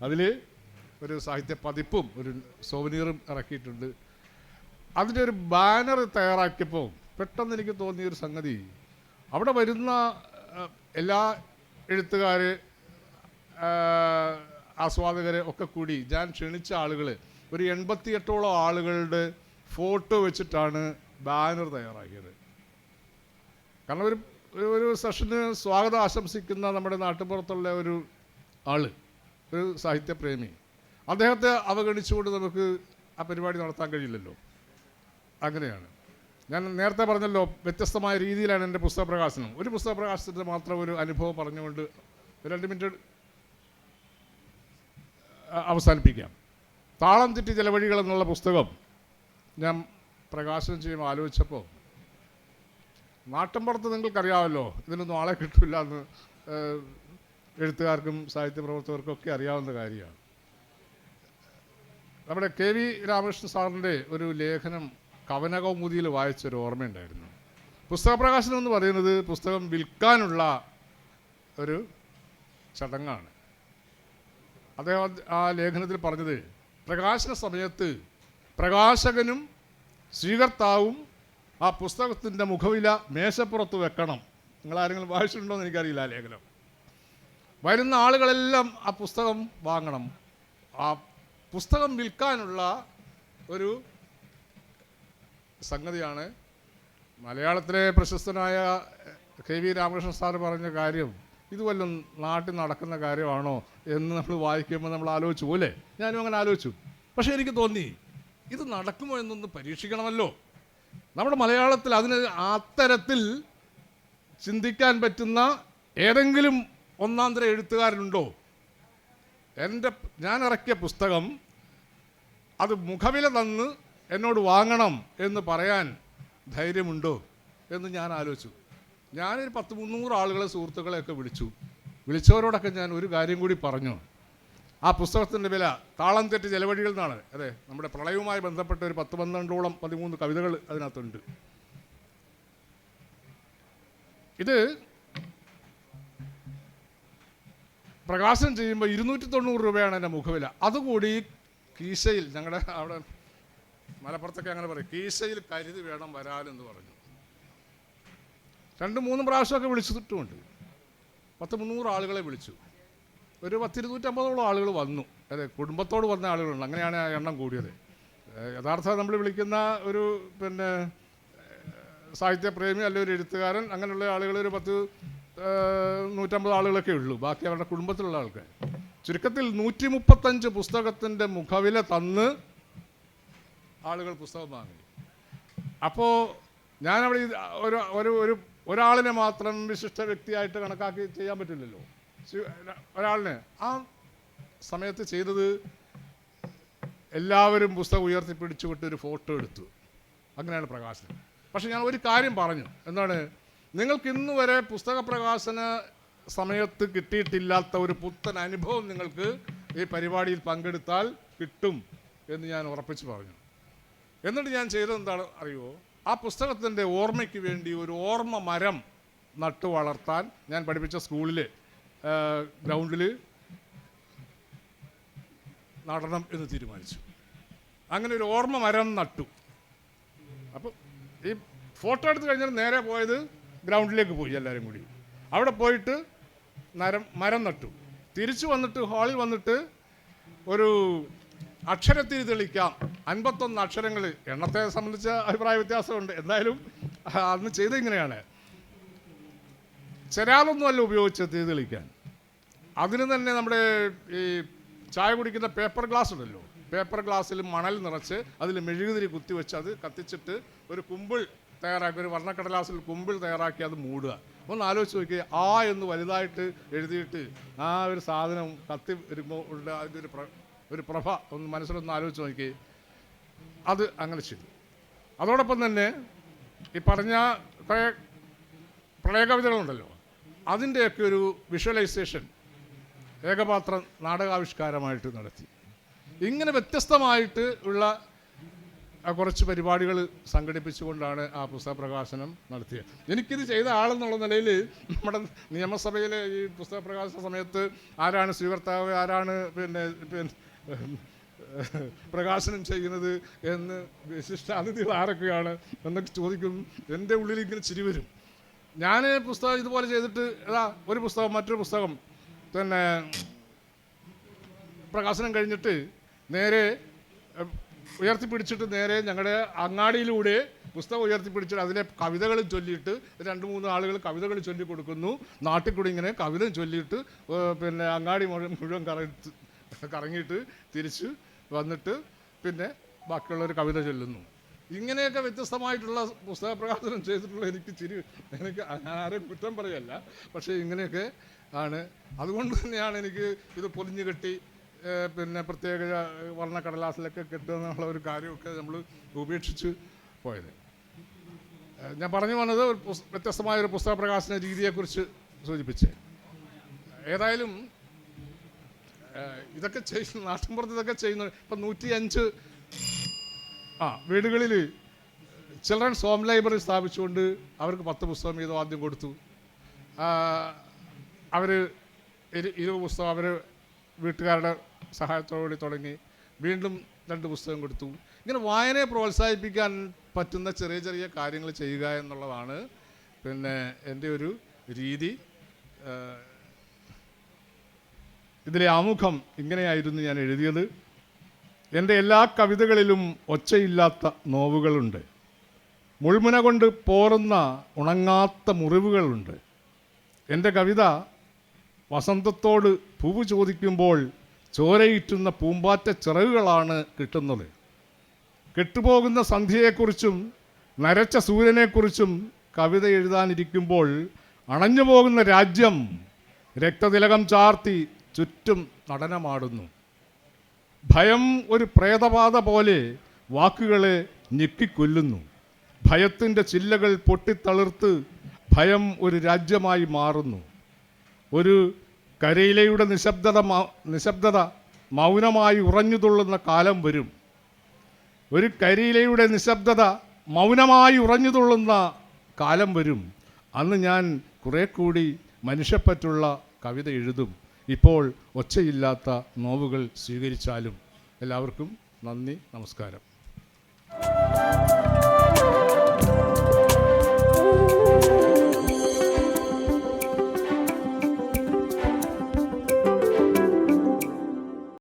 അതിൽ ഒരു സാഹിത്യ പതിപ്പും ഒരു സോവനീറും ഇറക്കിയിട്ടുണ്ട്. അതിൻ്റെ ഒരു ബാനർ തയ്യാറാക്കിയപ്പോൾ പെട്ടെന്ന് എനിക്ക് തോന്നിയൊരു സംഗതി, അവിടെ വരുന്ന എല്ലാ എഴുത്തുകാർ, ആസ്വാദകർ ഒക്കെ കൂടി ഞാൻ ക്ഷണിച്ച ആളുകൾ ഒരു 88ഓളം ആളുകളുടെ ഫോട്ടോ വെച്ചിട്ടാണ് ബാനർ തയ്യാറാക്കിയത്. കാരണം ഒരു സെഷന് സ്വാഗതം ആശംസിക്കുന്ന നമ്മുടെ നാട്ടുപുറത്തുള്ള ഒരു ആള്, ഒരു സാഹിത്യപ്രേമി, അദ്ദേഹത്തെ അവഗണിച്ചുകൊണ്ട് നമുക്ക് ആ പരിപാടി നടത്താൻ കഴിയില്ലല്ലോ. അങ്ങനെയാണ് ഞാൻ നേരത്തെ പറഞ്ഞല്ലോ, വ്യത്യസ്തമായ രീതിയിലാണ് എൻ്റെ പുസ്തക പ്രകാശനം. ഒരു പുസ്തക പ്രകാശനത്തിൻ്റെ മാത്രം ഒരു അനുഭവം പറഞ്ഞുകൊണ്ട് 2 മിനിറ്റ് അവസാനിപ്പിക്കാം. താളം തെറ്റി ചില വഴികൾ എന്നുള്ള പുസ്തകം ഞാൻ പ്രകാശനം ചെയ്യുമ്പോൾ ആലോചിച്ചപ്പോൾ, നാട്ടിൻപുറത്ത് നിങ്ങൾക്കറിയാമല്ലോ, ഇതിനൊന്നും ആളെ കിട്ടില്ല എന്ന് എഴുത്തുകാർക്കും സാഹിത്യ പ്രവർത്തകർക്കും ഒക്കെ അറിയാവുന്ന കാര്യമാണ്. നമ്മുടെ KV രാമകൃഷ്ണൻ സാറിൻ്റെ ഒരു ലേഖനം കവനകൗമുദിയിൽ വായിച്ചൊരു ഓർമ്മയുണ്ടായിരുന്നു. പുസ്തക പ്രകാശനം എന്ന് പറയുന്നത് പുസ്തകം വിൽക്കാനുള്ള ഒരു ചടങ്ങാണ്. അദ്ദേഹം ആ ലേഖനത്തിൽ പറഞ്ഞത്, പ്രകാശന സമയത്ത് പ്രകാശകനും സ്വീകർത്താവും ആ പുസ്തകത്തിൻ്റെ മുഖവില മേശപ്പുറത്ത് വെക്കണം. നിങ്ങളാരെങ്കിലും വായിച്ചിട്ടുണ്ടോ എന്ന് എനിക്കറിയില്ല ആ ലേഖനം. വരുന്ന ആളുകളെല്ലാം ആ പുസ്തകം വാങ്ങണം. ആ പുസ്തകം വിൽക്കാനുള്ള ഒരു സംഗതിയാണ്. മലയാളത്തിലെ പ്രശസ്തനായ KV രാമകൃഷ്ണൻ സാറ് പറഞ്ഞ കാര്യം ഇത് വല്ലതും നാട്ടിൽ നടക്കുന്ന കാര്യമാണോ എന്ന് നമ്മൾ വായിക്കുമ്പോൾ നമ്മൾ ആലോചിച്ചു പോലെ, ഞാനും അങ്ങനെ ആലോചിച്ചു. പക്ഷേ എനിക്ക് തോന്നി ഇത് നടക്കുമോ എന്നൊന്ന് പരീക്ഷിക്കണമല്ലോ. നമ്മുടെ മലയാളത്തിൽ അതിന് അത്തരത്തിൽ ചിന്തിക്കാൻ പറ്റുന്ന ഏതെങ്കിലും ഒന്നാന്തര എഴുത്തുകാരനുണ്ടോ? ഞാൻ ഇറക്കിയ പുസ്തകം അത് മുഖവില തന്ന് എന്നോട് വാങ്ങണം എന്ന് പറയാൻ ധൈര്യമുണ്ടോ എന്ന് ഞാൻ ആലോചിച്ചു. ഞാനൊരു 100-300 ആളുകളെ, സുഹൃത്തുക്കളെയൊക്കെ വിളിച്ചവരോടൊക്കെ ഞാൻ ഒരു കാര്യം കൂടി പറഞ്ഞു. ആ പുസ്തകത്തിൻ്റെ വില താളം തെറ്റി ജലവഴികൾ എന്നാണ്. അതെ, നമ്മുടെ പ്രളയവുമായി ബന്ധപ്പെട്ട ഒരു 10-12ഓളം 13 കവിതകൾ അതിനകത്തുണ്ട്. ഇത് പ്രകാശനം ചെയ്യുമ്പോൾ 290 രൂപയാണ് എൻ്റെ മുഖവില. അതുകൂടി കീശയിൽ, ഞങ്ങളുടെ അവിടെ മലപ്പുറത്തൊക്കെ അങ്ങനെ പറയും, കീശയിൽ കരുതി വേണം വരാനെന്ന് പറഞ്ഞു. 2-3 പ്രാവശ്യമൊക്കെ വിളിച്ചിട്ടുമുണ്ട്. 100-300 ആളുകളെ വിളിച്ചു. ഒരു 250-250ഓളം ആളുകൾ വന്നു. അതെ, കുടുംബത്തോട് വന്ന ആളുകളുണ്ട്. അങ്ങനെയാണ് ആ എണ്ണം കൂടിയത്. യഥാർത്ഥം നമ്മൾ വിളിക്കുന്ന ഒരു സാഹിത്യപ്രേമി അല്ലെങ്കിൽ ഒരു എഴുത്തുകാരൻ അങ്ങനെയുള്ള ആളുകൾ ഒരു 150 ആളുകളൊക്കെ ഉള്ളൂ. ബാക്കി അവരുടെ കുടുംബത്തിലുള്ള ആൾക്കാർ. ചുരുക്കത്തിൽ 135 പുസ്തകത്തിൻ്റെ മുഖവില തന്ന് ആളുകൾ പുസ്തകം വാങ്ങി. അപ്പോൾ ഞാനവിടെ ഒരാളിനെ മാത്രം വിശിഷ്ട വ്യക്തിയായിട്ട് കണക്കാക്കി ചെയ്യാൻ പറ്റില്ലല്ലോ. ഒരാളിനെ ആ സമയത്ത് ചെയ്തത്, എല്ലാവരും പുസ്തകം ഉയർത്തിപ്പിടിച്ചുവിട്ട് ഒരു ഫോട്ടോ എടുത്തു. അങ്ങനെയാണ് പ്രകാശനം. പക്ഷെ ഞാൻ ഒരു കാര്യം പറഞ്ഞു, എന്താണ്, നിങ്ങൾക്ക് ഇന്ന് വരെ പുസ്തക പ്രകാശന സമയത്ത് കിട്ടിയിട്ടില്ലാത്ത ഒരു പുത്തൻ അനുഭവം നിങ്ങൾക്ക് ഈ പരിപാടിയിൽ പങ്കെടുത്താൽ കിട്ടും എന്ന് ഞാൻ ഉറപ്പിച്ച് പറഞ്ഞു. എന്നിട്ട് ഞാൻ ചെയ്തതെന്താണ് അറിയുമോ? ആ പുസ്തകത്തിൻ്റെ ഓർമ്മയ്ക്ക് വേണ്ടി ഒരു ഓർമ്മ മരം നട്ടു വളർത്താൻ ഞാൻ പഠിപ്പിച്ച സ്കൂളിൽ ഗ്രൗണ്ടിൽ നടണം എന്ന് തീരുമാനിച്ചു. അങ്ങനെ ഒരു ഓർമ്മ മരം നട്ടു. അപ്പോൾ ഈ ഫോട്ടോ എടുത്ത് കഴിഞ്ഞാൽ നേരെ പോയത് ഗ്രൗണ്ടിലേക്ക് പോയി. എല്ലാവരും കൂടി അവിടെ പോയിട്ട് മരം നട്ടു. തിരിച്ചു വന്നിട്ട് ഹാളിൽ വന്നിട്ട് ഒരു അക്ഷരത്തിൽ തെളിക്കാം 51 അക്ഷരങ്ങൾ. എണ്ണത്തെ സംബന്ധിച്ച അഭിപ്രായ വ്യത്യാസമുണ്ട്. എന്തായാലും അന്ന് ചെയ്ത് ഇങ്ങനെയാണ്. ചെരാലൊന്നുമല്ല ഉപയോഗിച്ച് തീ തെളിക്കാൻ. അതിന് തന്നെ നമ്മുടെ ഈ ചായ കുടിക്കുന്ന പേപ്പർ ഗ്ലാസ് ഉണ്ടല്ലോ, പേപ്പർ ഗ്ലാസ്സിൽ മണൽ നിറച്ച് അതിൽ മെഴുകുതിരി കുത്തിവെച്ച് അത് കത്തിച്ചിട്ട് ഒരു കുമ്പിൾ തയ്യാറാക്കി, ഒരു വർണ്ണക്കടലാസിൽ കുമ്പിൾ തയ്യാറാക്കി അത് മൂടുക. ഒന്ന് ആലോചിച്ച് നോക്കി, ആ എന്ന് വലുതായിട്ട് എഴുതിയിട്ട് ആ ഒരു സാധനം കത്തി വരുമ്പോൾ ഉള്ള അതിൻ്റെ ഒരു പ്രഭ ഒന്ന് മനസ്സിലൊന്ന് ആലോചിച്ച് നോക്കി. അത് അങ്ങനെ ചെയ്തു. അതോടൊപ്പം തന്നെ ഈ പറഞ്ഞ കുറേ പ്രളയകവിതകളുണ്ടല്ലോ, അതിൻ്റെയൊക്കെ ഒരു വിഷ്വലൈസേഷൻ ഏകപാത്ര നാടകാവിഷ്കാരമായിട്ട് നടത്തി. ഇങ്ങനെ വ്യത്യസ്തമായിട്ട് ഉള്ള കുറച്ച് പരിപാടികൾ സംഘടിപ്പിച്ചുകൊണ്ടാണ് ആ പുസ്തക പ്രകാശനം നടത്തിയത്. എനിക്കിത് ചെയ്ത ആളെന്നുള്ള നിലയിൽ നമ്മുടെ നിയമസഭയിലെ ഈ പുസ്തക പ്രകാശന സമയത്ത് ആരാണ് സ്വീകർത്താവ്, ആരാണ് പിന്നെ പ്രകാശനം ചെയ്യുന്നത് എന്ന് വിശിഷ്ട അതിഥികൾ ആരൊക്കെയാണ് എന്നൊക്കെ ചോദിക്കും. എൻ്റെ ഉള്ളിൽ ഇങ്ങനെ ചിരി വരും. ഞാൻ പുസ്തകം ഇതുപോലെ ചെയ്തിട്ട് ഒരു പുസ്തകം മറ്റൊരു പുസ്തകം പിന്നെ പ്രകാശനം കഴിഞ്ഞിട്ട് നേരെ ഉയർത്തിപ്പിടിച്ചിട്ട് നേരെ ഞങ്ങളുടെ അങ്ങാടിയിലൂടെ പുസ്തകം ഉയർത്തിപ്പിടിച്ചിട്ട് അതിലെ കവിതകൾ ചൊല്ലിയിട്ട് 2-3 ആളുകൾ കവിതകൾ ചൊല്ലി കൊടുക്കുന്നു. നാട്ടിൽ കൂടി ഇങ്ങനെ കവിത ചൊല്ലിയിട്ട് പിന്നെ അങ്ങാടി മുഴുവൻ കറങ്ങിയിട്ട് തിരിച്ച് വന്നിട്ട് പിന്നെ ബാക്കിയുള്ളൊരു കവിത ചൊല്ലുന്നു. ഇങ്ങനെയൊക്കെ വ്യത്യസ്തമായിട്ടുള്ള പുസ്തക പ്രകാശനം ചെയ്തിട്ടുള്ള എനിക്ക് ആരും കുറ്റം പറയല്ല, പക്ഷേ ഇങ്ങനെയൊക്കെ ആണ്. അതുകൊണ്ട് തന്നെയാണ് എനിക്ക് ഇത് പൊതിഞ്ഞു കെട്ടി പിന്നെ പ്രത്യേക വർണ്ണക്കടലാസിലൊക്കെ കെട്ടുക എന്നുള്ള ഒരു കാര്യമൊക്കെ നമ്മൾ ഉപേക്ഷിച്ച് പോയത്. ഞാൻ പറഞ്ഞു വന്നത് വ്യത്യസ്തമായൊരു പുസ്തക പ്രകാശന രീതിയെക്കുറിച്ച് സൂചിപ്പിച്ച്. ഏതായാലും ഇതൊക്കെ ചെയ്യുന്ന നാട്ടിൻപുറത്ത് ഇതൊക്കെ ചെയ്യുന്ന ഇപ്പം 105 വീടുകളിൽ ചിൽഡ്രൻസ് ഹോം ലൈബ്രറി സ്ഥാപിച്ചുകൊണ്ട് അവർക്ക് 10 പുസ്തകം വീതം ആദ്യം കൊടുത്തു. അവർ 20 പുസ്തകം അവർ വീട്ടുകാരുടെ സഹായത്തോടുകൂടി തുടങ്ങി. വീണ്ടും 2 പുസ്തകം കൊടുത്തു. ഇങ്ങനെ വായനയെ പ്രോത്സാഹിപ്പിക്കാൻ പറ്റുന്ന ചെറിയ ചെറിയ കാര്യങ്ങൾ ചെയ്യുക എന്നുള്ളതാണ് പിന്നെ എൻ്റെ ഒരു രീതി. ഇതിലെ ആമുഖം ഇങ്ങനെയായിരുന്നു ഞാൻ എഴുതിയത്. എൻ്റെ എല്ലാ കവിതകളിലും ഒച്ചയില്ലാത്ത നോവുകളുണ്ട്. മുൾമുന കൊണ്ട് പോറുന്ന ഉണങ്ങാത്ത മുറിവുകളുണ്ട്. എൻ്റെ കവിത വസന്തത്തോട് പൂവ് ചോദിക്കുമ്പോൾ ചോരയിട്ടുന്ന പൂമ്പാറ്റ ചിറകുകളാണ് കിട്ടുന്നത്. കെട്ടുപോകുന്ന സന്ധ്യയെക്കുറിച്ചും നരച്ച സൂര്യനെക്കുറിച്ചും കവിത എഴുതാനിരിക്കുമ്പോൾ അണഞ്ഞു പോകുന്ന രാജ്യം രക്തതിലകം ചാർത്തി ചുറ്റും നടനമാടുന്നു. ഭയം ഒരു പ്രേതബാധ പോലെ വാക്കുകളെ ഞെക്കിക്കൊല്ലുന്നു. ഭയത്തിൻ്റെ ചില്ലകൾ പൊട്ടിത്തളിർത്ത് ഭയം ഒരു രാജ്യമായി മാറുന്നു. ഒരു കരയിലയുടെ നിശബ്ദത മൗനമായി ഉറഞ്ഞു തുള്ളുന്ന കാലം വരും. ഒരു കരിയിലയുടെ നിശബ്ദത മൗനമായി ഉറഞ്ഞു തുള്ളുന്ന കാലം വരും. അന്ന് ഞാൻ കുറേ കൂടി മനുഷ്യപ്പറ്റുള്ള കവിത എഴുതും. ഇപ്പോൾ ഒച്ചയില്ലാത്ത നോവുകൾ സ്വീകരിച്ചാലും. എല്ലാവർക്കും നന്ദി, നമസ്കാരം.